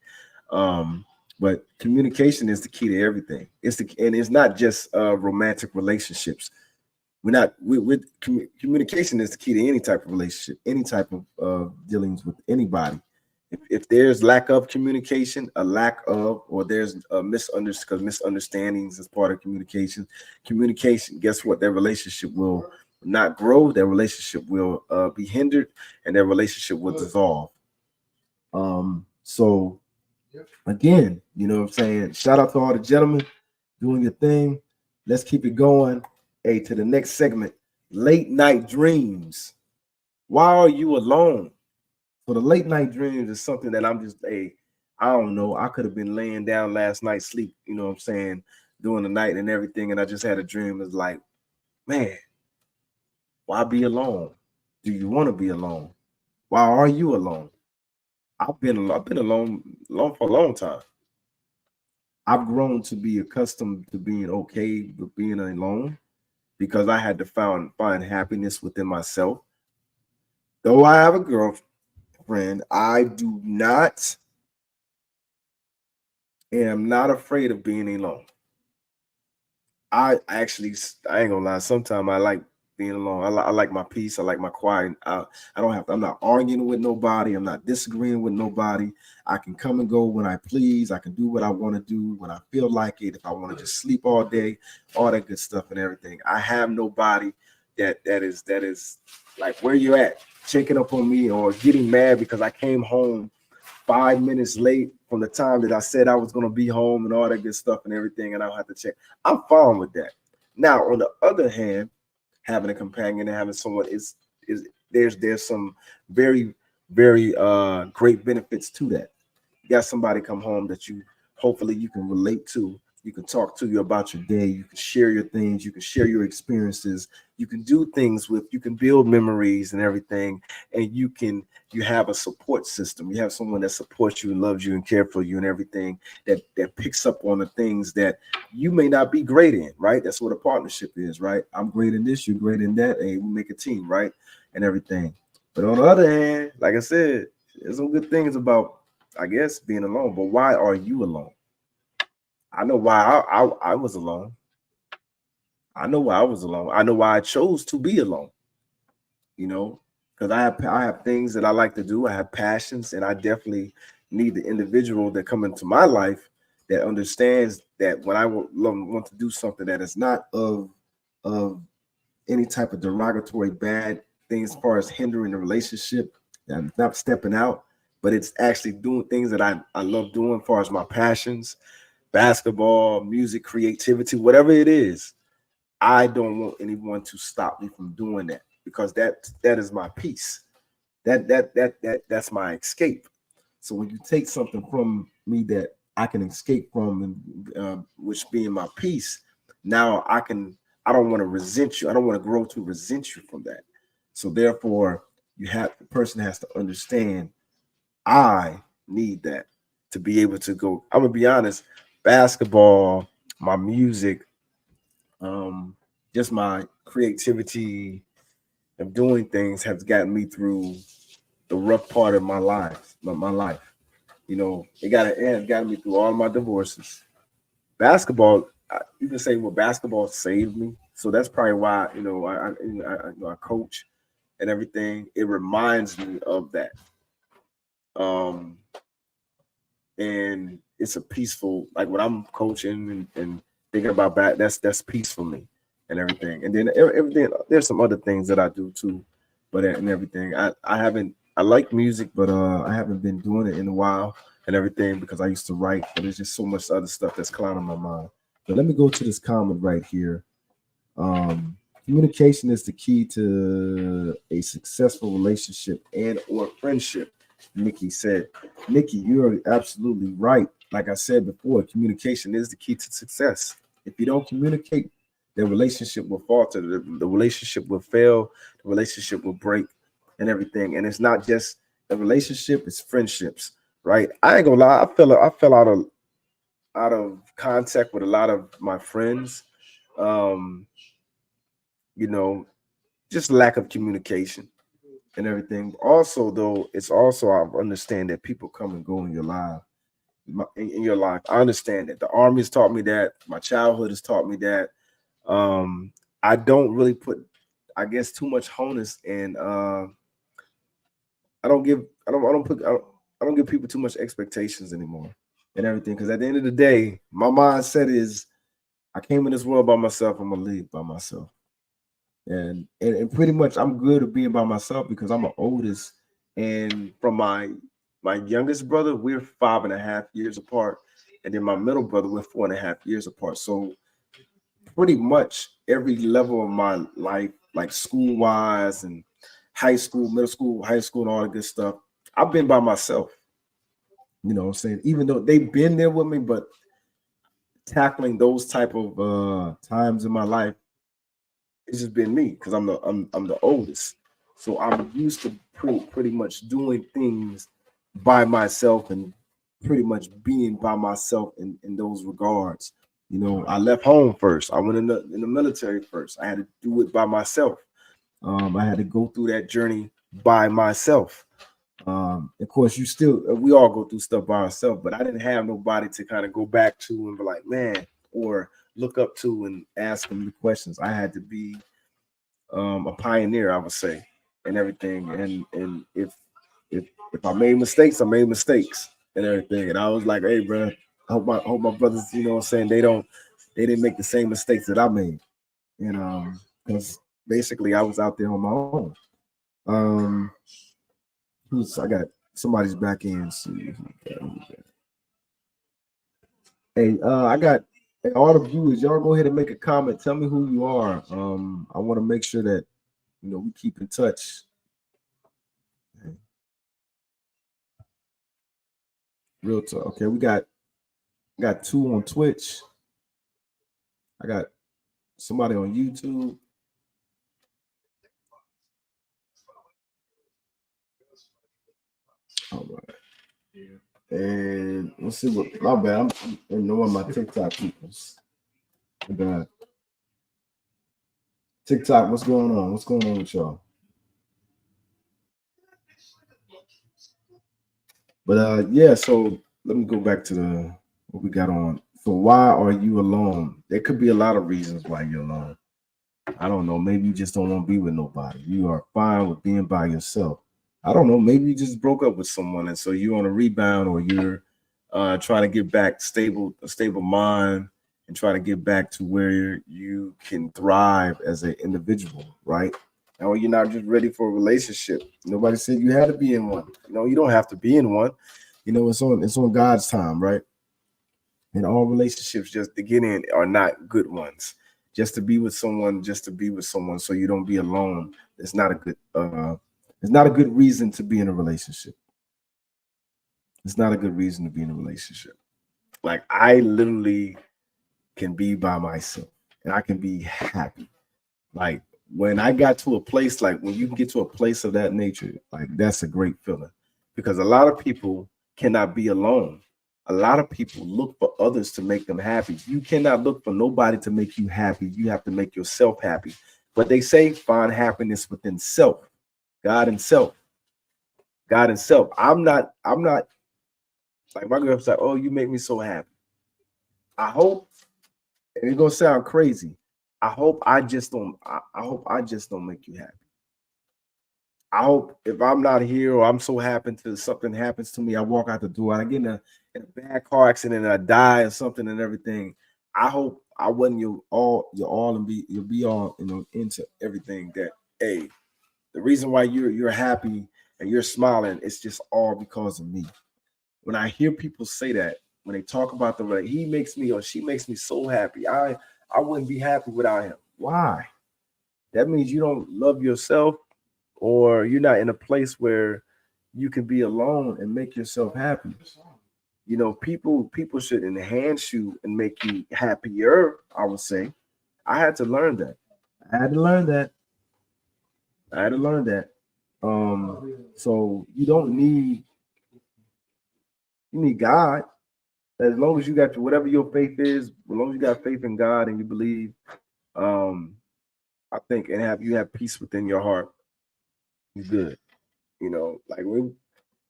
But communication is the key to everything. And it's not just romantic relationships. Communication is the key to any type of relationship, any type of dealings with anybody. If there's lack of communication, or there's a misunderstandings is part of communication. Communication, guess what? Their relationship will not grow. Their relationship will be hindered, and their relationship will dissolve. So again, you know what I'm saying? Shout out to all the gentlemen doing your thing. Let's keep it going. Hey, to the next segment, late night dreams. Why are you alone? So the late night dreams is something that I'm just, hey, I don't know. I could have been laying down last night, sleep, you know what I'm saying, during the night and everything, and I just had a dream. It's like, man, why be alone? Do you want to be alone? Why are you alone? I've been alone for a long time. I've grown to be accustomed to being okay with being alone because I had to find happiness within myself. Though I have a girlfriend, I am not afraid of being alone. I ain't gonna lie. Sometimes I like being alone. I like my peace. I like my quiet. I'm not arguing with nobody. I'm not disagreeing with nobody. I can come and go when I please. I can do what I want to do when I feel like it. If I want to just sleep all day, all that good stuff and everything. I have nobody that is like, where you at, checking up on me or getting mad because I came home 5 minutes late from the time that I said I was going to be home and all that good stuff and everything, and I don't have to check. I'm fine with that. Now, on the other hand, having a companion and having someone there's some very, very great benefits to that. You got somebody come home that hopefully you can relate to. You can talk to you about your day. You can share your things. You can share your experiences. You can do things with. You can build memories and everything. And you have a support system. You have someone that supports you and loves you and cares for you and everything that picks up on the things that you may not be great in, right? That's what a partnership is, right? I'm great in this, you're great in that, and we make a team, right? And everything. But on the other hand, like I said, there's some good things about, I guess, being alone. But why are you alone? I know why I was alone. I know why I was alone. I know why I chose to be alone. You know, because I have things that I like to do. I have passions, and I definitely need the individual that come into my life that understands that when I want to do something that is not of any type of derogatory bad things as far as hindering the relationship, and not stepping out, but it's actually doing things that I love doing as far as my passions, basketball, music, creativity, whatever it is. I don't want anyone to stop me from doing that because that is my peace. That's my escape. So when you take something from me that I can escape from, and which being my peace, now I don't want to resent you. I don't want to grow to resent you from that. So therefore, the person has to understand I need that to be able to go. I'm gonna be honest, basketball, my music, just my creativity of doing things has gotten me through the rough part of my life. You know, it has gotten me through all my divorces. Basketball, you can say, well, basketball saved me. So that's probably why, you know, I coach and everything. It reminds me of that. And it's a peaceful, like when I'm coaching and thinking about that, that's peace for me and everything. And then everything, there's some other things that I do too, but and everything. I like music, but I haven't been doing it in a while and everything because I used to write, but there's just so much other stuff that's clouding my mind. But let me go to this comment right here. Communication is the key to a successful relationship and or friendship. Nikki said, Nikki, you are absolutely right. Like I said before, communication is the key to success. If you don't communicate their relationship will falter, the relationship will fail, the relationship will break, and everything. And it's not just a relationship; it's friendships, right? I ain't gonna lie, I fell out of contact with a lot of my friends. Um, you know, just lack of communication and everything. Also, though, it's also I understand that people come and go in your life. In your life, I understand that. The army has taught me that. My childhood has taught me that. Um, I don't really put, I guess, too much onus and I don't give, I don't put, I don't give people too much expectations anymore and everything. Because at the end of the day, my mindset is, I came in this world by myself. I'm gonna leave by myself, and pretty much I'm good at being by myself because I'm the oldest, and from my youngest brother, we're 5.5 years apart, and then my middle brother, we're 4.5 years apart. So pretty much every level of my life, like school wise and high school, middle school, high school, and all that good stuff, I've been by myself. You know what I'm saying? Even though they've been there with me, but tackling those type of times in my life, it's just been me because I'm the oldest. So I'm used to pretty much doing things by myself and pretty much being by myself in those regards. You know, I left home first. I went in the military first. I had to do it by myself. I had to go through that journey by myself. Of course, we all go through stuff by ourselves, but I didn't have nobody to kind of go back to and be like, man, or look up to and ask them the questions. I had to be a pioneer, I would say, and everything. And if I made mistakes, I made mistakes and everything. And I was like, hey, bro, I hope my brothers, you know what I'm saying, they didn't make the same mistakes that I made. And because basically I was out there on my own. Um, I got somebody's back in. Hey, I got all the viewers. Y'all go ahead and make a comment. Tell me who you are. I want to make sure that we keep in touch. Real talk. Okay, we got two on Twitch. I got somebody on YouTube. All right. And let's see what my bad. I'm ignoring my TikTok peoples. My bad. TikTok, what's going on? What's going on with y'all? But yeah, so let me go back to what we got on. So why are you alone? There could be a lot of reasons why you're alone. I don't know. Maybe you just don't want to be with nobody. You are fine with being by yourself. I don't know. Maybe you just broke up with someone, and so you're on a rebound, or you're trying to get back a stable mind, and try to get back to where you can thrive as an individual, right? Or you're not just ready for a relationship. Nobody said you had to be in one. You don't have to be in one. It's on God's time, right? And all relationships just to get in are not good ones. Just to be with someone, so you don't be alone. It's not a good it's not a good reason to be in a relationship. It's not a good reason to be in a relationship. Like, I literally can be by myself and I can be happy. Like, when I got to a place, like when you can get to a place of that nature, like that's a great feeling. Because a lot of people cannot be alone. A lot of people look for others to make them happy. You cannot look for nobody to make you happy. You have to make yourself happy. But they say find happiness within self. God and self. God and self. I'm not like my girl's like, oh, you make me so happy. I hope, and it's gonna sound crazy. I hope I just don't make you happy. I hope if I'm not here or I'm so happen to something happens to me, I walk out the door, I get in a bad car accident and I die or something and everything. I hope I wasn't your all and you'll be all into everything that, hey, the reason why you're happy and you're smiling, it's just all because of me. When I hear people say that, when they talk about the way he makes me or she makes me so happy, I wouldn't be happy without him. Why? That means you don't love yourself, or you're not in a place where you can be alone and make yourself happy. People should enhance you and make you happier, I would say. I had to learn that. I had to learn that. I had to learn that. So you need God. As long as you got whatever your faith is, as long as you got faith in God and you believe, I think, and you have peace within your heart, you're good. You know, like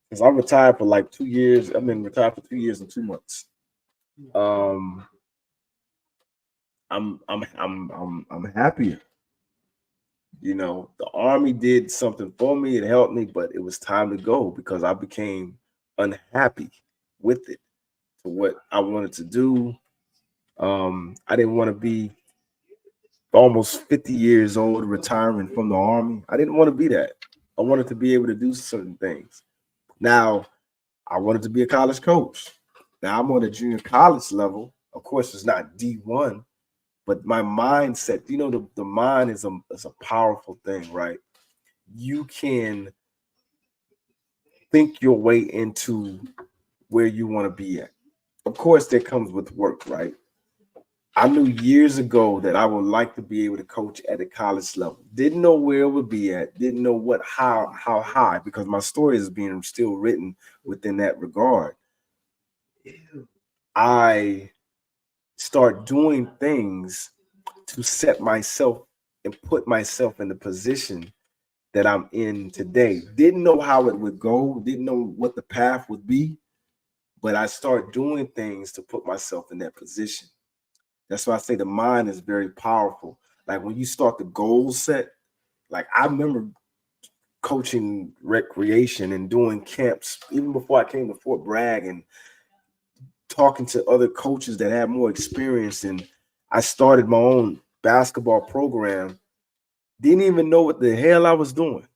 because I'm retired for like 2 years. I've been retired for 2 years and 2 months. Um, I'm happier. You know, the Army did something for me. It helped me, but it was time to go because I became unhappy with it for what I wanted to do. I didn't want to be almost 50 years old retiring from the Army. I didn't want to be that. I wanted to be able to do certain things. Now, I wanted to be a college coach. Now I'm on a junior college level. Of course, it's not D1, but my mindset, you know, the mind is a powerful thing, right? You can think your way into where you want to be at. Of course, that comes with work, right? I knew years ago that I would like to be able to coach at a college level. Didn't know where it would be at. Didn't know how high, because my story is being still written within that regard. I start doing things to set myself and put myself in the position that I'm in today. Didn't know how it would go. Didn't know what the path would be, but I start doing things to put myself in that position. That's why I say the mind is very powerful. Like when you start the goal set, like I remember coaching recreation and doing camps even before I came to Fort Bragg and talking to other coaches that had more experience. And I started my own basketball program. Didn't even know what the hell I was doing.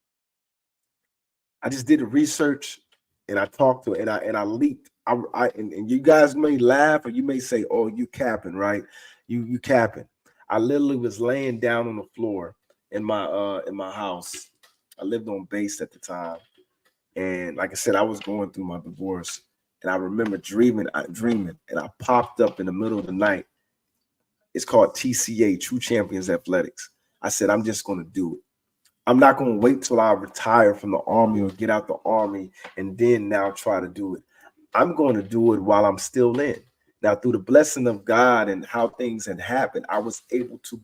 I just did the research and I talked to it and I leaked. And you guys may laugh or you may say, "Oh, you capping, right? You capping." I literally was laying down on the floor in my house. I lived on base at the time, and like I said, I was going through my divorce, and I remember dreaming, and I popped up in the middle of the night. It's called TCA, True Champions Athletics. I said, I'm just going to do it. I'm not going to wait till I retire from the Army or get out the Army and then now try to do it. I'm going to do it while I'm still in. Now, through the blessing of God and how things had happened, I was able to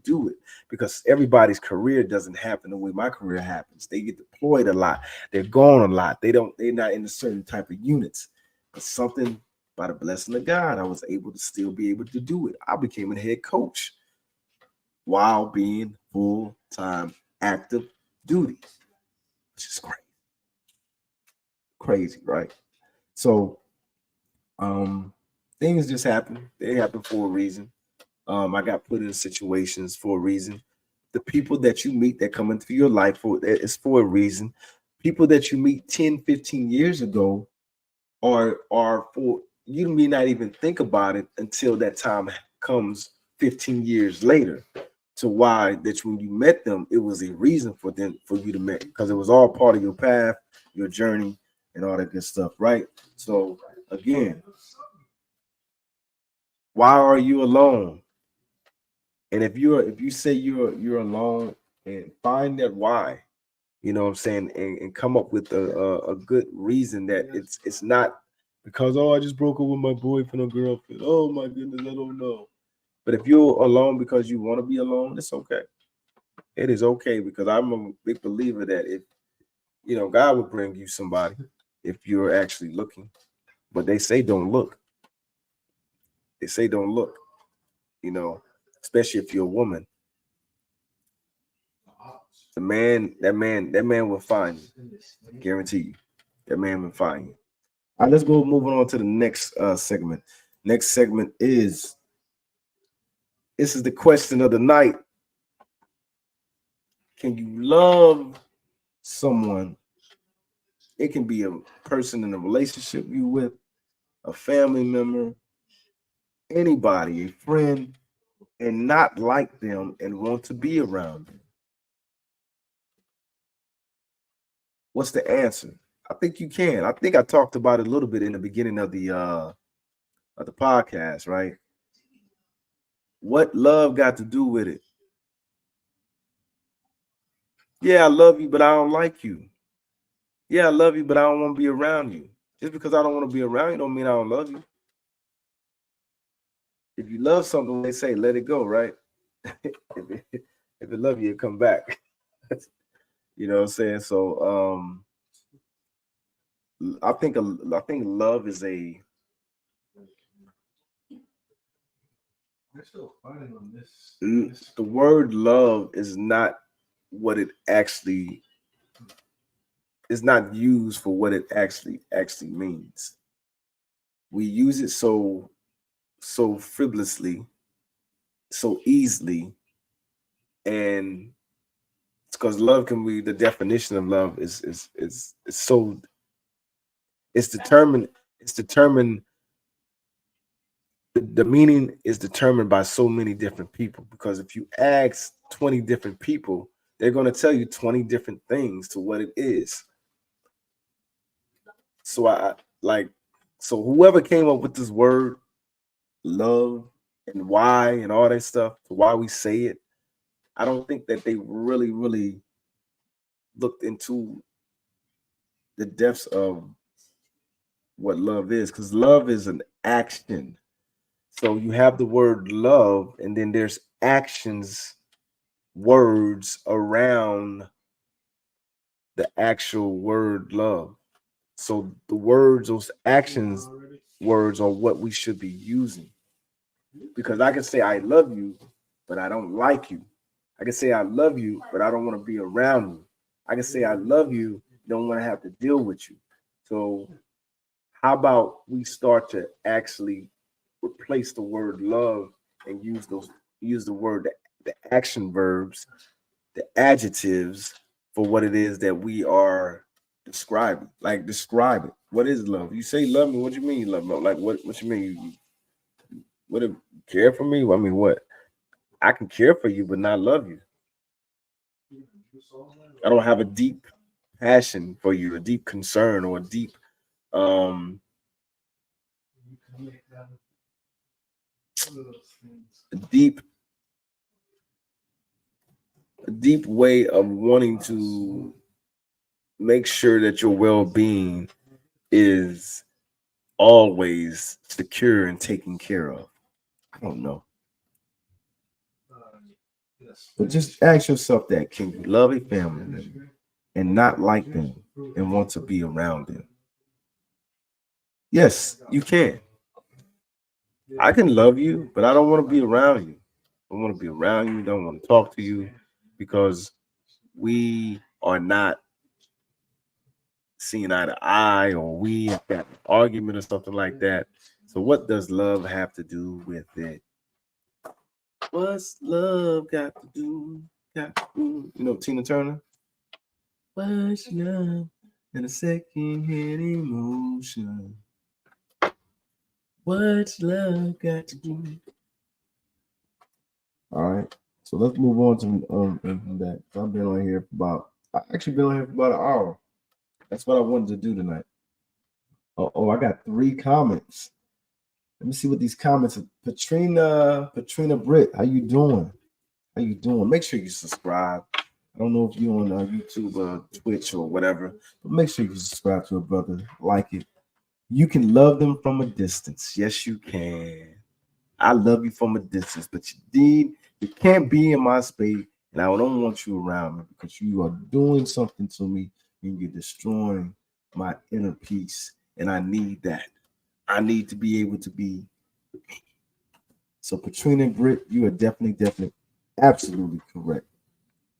do it because everybody's career doesn't happen the way my career happens. They get deployed a lot. They're gone a lot. They're not in a certain type of units. But something by the blessing of God, I was able to still be able to do it. I became a head coach while being full-time active duty, which is crazy, right? So things just happen. They happen for a reason. I got put in situations for a reason. The people that you meet that come into your life it's for a reason. People that you meet 10, 15 years ago are for you may not even think about it until that time comes 15 years later. To why that when you met them, it was a reason for you to meet, because it was all part of your path, your journey, and all that good stuff, right? So again, why are you alone? And if you say you're alone, and find that why, you know what I'm saying, and come up with a good reason that it's not because, oh, I just broke up with my boyfriend or girlfriend. Oh my goodness, I don't know. But if you're alone because you want to be alone, it's okay. It is okay, because I'm a big believer that if God will bring you somebody if you're actually looking. But they say don't look. They say don't look, especially if you're a woman. That man will find you. I guarantee you. That man will find you. All right, let's go moving on to the next segment. Next segment is this is the question of the night. Can you love someone? It can be a person in a relationship you with, a family member, anybody, a friend, and not like them and want to be around them. What's the answer? I think you can. I think I talked about it a little bit in the beginning of the podcast, right? What love got to do with it? Yeah, I love you, but I don't like you. Yeah, I love you, but I don't want to be around you. Just because I don't want to be around you don't mean I don't love you. If you love something, they say let it go, right? if it love you, it come back. You know what I'm saying? So I think love is a the word love is not what it actually is not used for what it actually means. We use it so frivolously, so easily, and it's because love can be the definition of love is so it's determined it's determined the meaning is determined by so many different people because if you ask 20 different people they're going to tell you 20 different things to what it is. So I like so whoever came up with this word love and why and all that stuff, why we say it, I don't think that they really looked into the depths of what love is because love is an action. So you have the word love and then there's actions, words around the actual word love. So the words, those actions, words are what we should be using. Because I can say I love you, but I don't like you. I can say I love you, but I don't want to be around you. I can say I love you, don't want to have to deal with you. So how about we start to actually replace the word love and use the word the action verbs, the adjectives for what it is that we are describing. Like describe it. What is love? You say love me. What do you mean you love me? Like what you mean? What if care for me? I mean what? I can care for you but not love you. I don't have a deep passion for you, a deep concern or um a deep way of wanting to make sure that your well-being is always secure and taken care of. I don't know. But just ask yourself that can you love a family member and not like them and want to be around them? Yes, you can. I can love you, but I don't want to be around you. I don't want to be around you, don't want to talk to you because we are not seeing eye to eye or we have got an argument or something like that. So what does love have to do with it? What's love got to do? Got to do? You know Tina Turner? What's love and a second hand emotion? What's love got to do? All right. So let's move on to from that. I've been on here for I actually been on here for about an hour. That's what I wanted to do tonight. Oh, I got 3 comments. Let me see what these comments are. Patrina Britt, how you doing? How you doing? Make sure you subscribe. I don't know if you're on YouTube or Twitch or whatever, but make sure you subscribe to a brother. Like it. You can love them from a distance. Yes, you can. I love you from a distance, but you can't be in my space, and I don't want you around me because you are doing something to me and you're destroying my inner peace. And I need that. I need to be able to be. So Patrina and Britt, you are definitely, absolutely correct.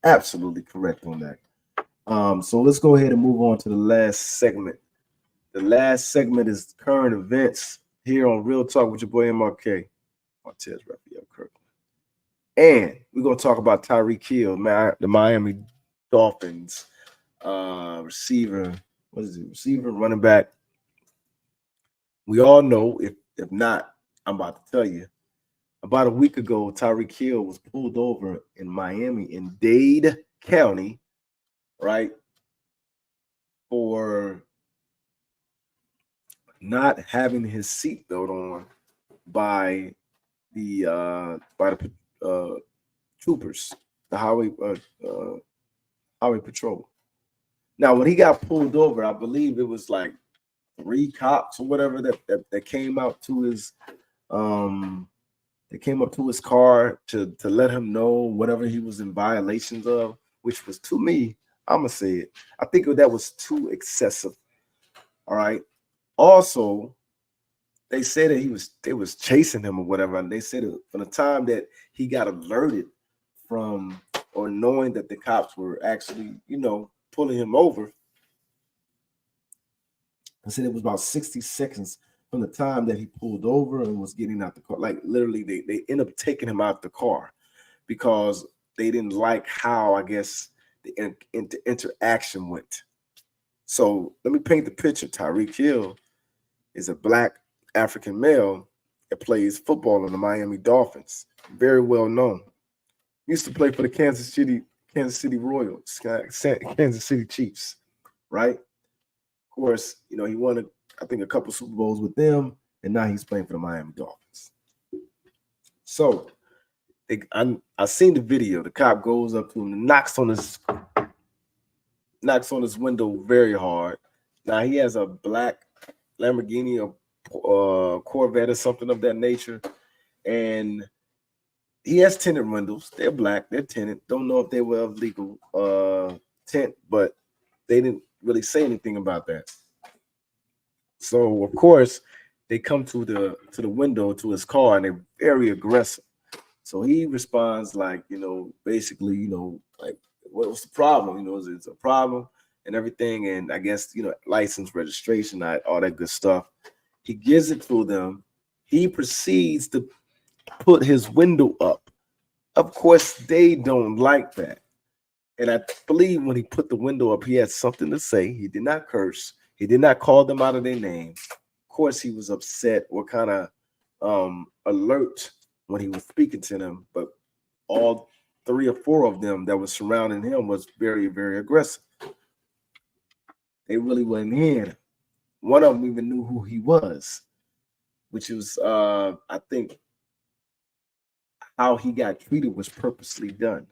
Absolutely correct on that. So let's go ahead and move on to the last segment. The last segment is current events here on Real Talk with your boy MRK, Martez Rafael. And we're gonna talk about Tyreek Hill, the Miami Dolphins receiver. What is it? Receiver, running back. We all know, if not, I'm about to tell you. About a week ago, Tyreek Hill was pulled over in Miami in Dade County, right, for not having his seatbelt on by by the troopers, the highway patrol. Now, when he got pulled over, I believe it was like 3 cops or whatever that came out to his they came up to his car to let him know whatever he was in violations of, which was, to me, I'm gonna say it, I think that was too excessive. All right. Also, they said that they was chasing him or whatever, and they said that from the time that he got alerted from or knowing that the cops were actually, pulling him over, I said it was about 60 seconds from the time that he pulled over and was getting out the car. Like literally, they ended up taking him out the car because they didn't like how, I guess, the interaction went. So let me paint the picture. Tyreek Hill is a black African male that plays football in the Miami Dolphins. Very well known. Used to play for the Kansas City Royals, Kansas City Chiefs, right? Of course, he won, I think, a couple Super Bowls with them, and now he's playing for the Miami Dolphins. So I seen the video. The cop goes up to him and knocks on his window very hard. Now he has a black Lamborghini or Corvette or something of that nature, and he has tinted windows. They're black. They're tinted. Don't know if they were of legal tint, but they didn't really say anything about that. So of course they come to the window to his car, and they're very aggressive. So he responds like, basically, like, what's the problem? It's a problem and everything. And I guess, license, registration, all that good stuff. He gives it to them. He proceeds to put his window up. Of course, they don't like that. And I believe when he put the window up, he had something to say. He did not curse. He did not call them out of their name. Of course, he was upset or kind of alert when he was speaking to them. But all 3 or 4 of them that were surrounding him was very, very aggressive. They really went in. One of them even knew who he was, which was, I think, how he got treated was purposely done.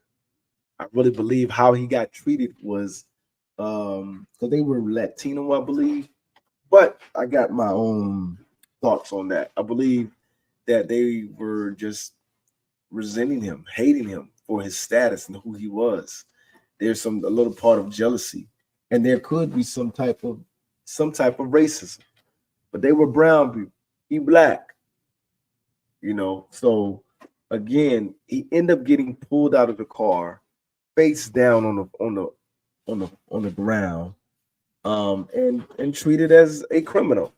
I really believe how he got treated was because they were Latino, I believe. But I got my own thoughts on that. I believe that they were just resenting him, hating him for his status and who he was. There's a little part of jealousy, and there could be some type of racism. But they were brown people. He black. So again, he ended up getting pulled out of the car, face down on the ground, and treated as a criminal.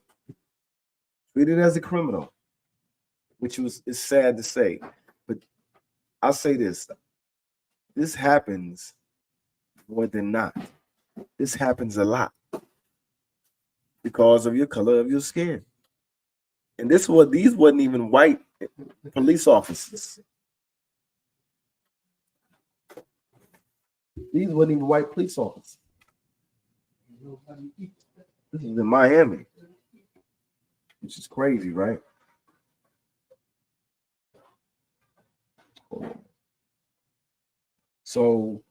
Which is sad to say, but I'll say this: this happens more than not. This happens a lot because of your color of your skin. And these wasn't even white police officers. These wasn't even white police officers. This is in Miami, which is crazy, right? So,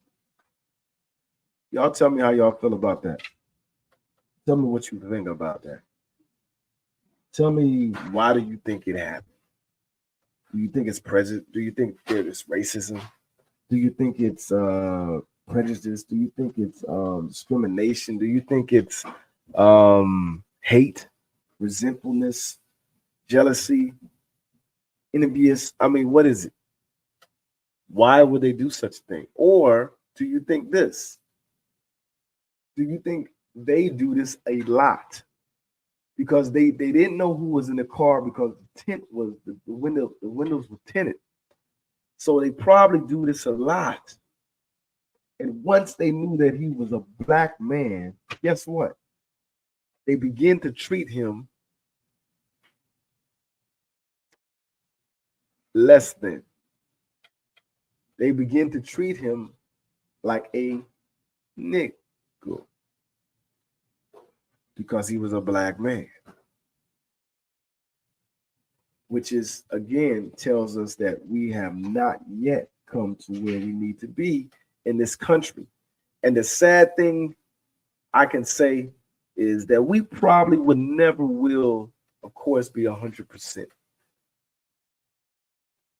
y'all tell me how y'all feel about that. Tell me what you think about that. Tell me, why do you think it happened? Do you think it's prejudice? Do you think there's racism? Do you think it's prejudice? Do you think it's discrimination? Do you think it's hate, resentfulness, jealousy, envious? I mean, what is it? Why would they do such a thing? Or do you think this? Do you think they do this a lot? Because they didn't know who was in the car because the tint was the windows were tinted. So they probably do this a lot. And once they knew that he was a black man, guess what? They begin to treat him less than. They begin to treat him like a nigga because he was a black man. which is again tells us that we have not yet come to where we need to be in this country. And the sad thing I can say is that we probably would never will, of course, be 100%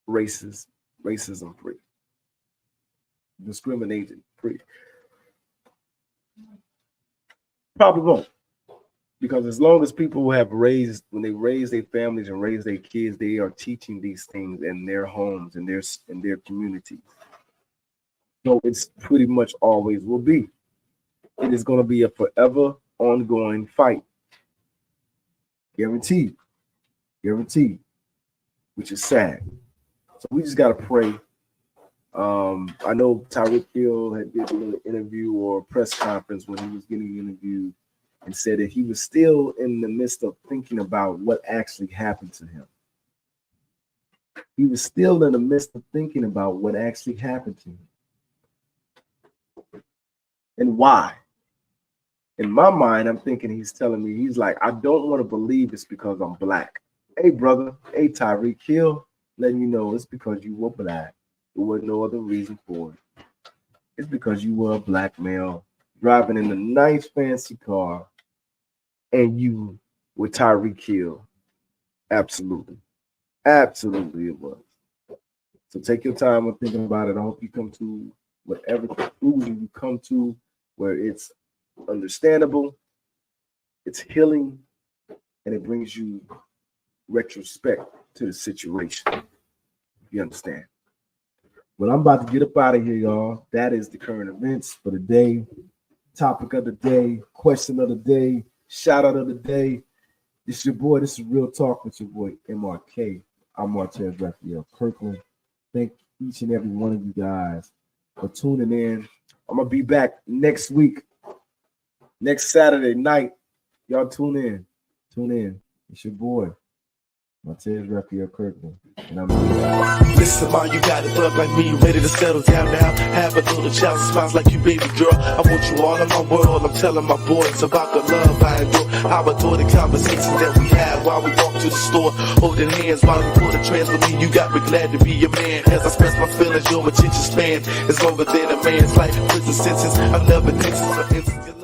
racism free, discrimination free. Probably won't. Because as long as people have raised, when they raise their families and raise their kids, they are teaching these things in their homes and their communities. So it's pretty much always will be. It is going to be a forever ongoing fight. Guaranteed. Guaranteed. Which is sad. So we just got to pray. I know Tyreek Hill had did a little interview or press conference when he was getting interviewed, and said that he was still in the midst of thinking about what actually happened to him. He was still in the midst of thinking about what actually happened to him. And why? In my mind, I'm thinking he's telling me, he's like, I don't want to believe it's because I'm black. Hey, brother. Hey, Tyreek Hill, letting you know it's because you were black. There was no other reason for it. It's because you were a black male driving in a nice fancy car, and you were Tyreek Hill. Absolutely. Absolutely it was. So take your time when thinking about it. I hope you come to whatever conclusion you come to where it's understandable, it's healing, and it brings you retrospect to the situation. You understand? Well, I'm about to get up out of here, y'all. That is the current events for the day. Topic of the day, question of the day, shout out of the day. This is your boy. This is Real Talk with your boy, MRK. I'm Martez Rafael Kirkland. Thank each and every one of you guys for tuning in. I'm going to be back next week, next Saturday night. Y'all tune in. Tune in. It's your boy, Martez Rafael Kirkland. And I'm Listen, man, you got it bug like me, ready to settle down now. Have a little child, smiles like you, baby girl. I want you all in my world. I'm telling my boys about the love I endure. How I adore the conversations that we have while we walk to the store, holding hands while we pull the trans with me. You got me glad to be your man. As I express my feelings, your attention span is longer than a man's life. Prison sentence, I'm never Texas or instance.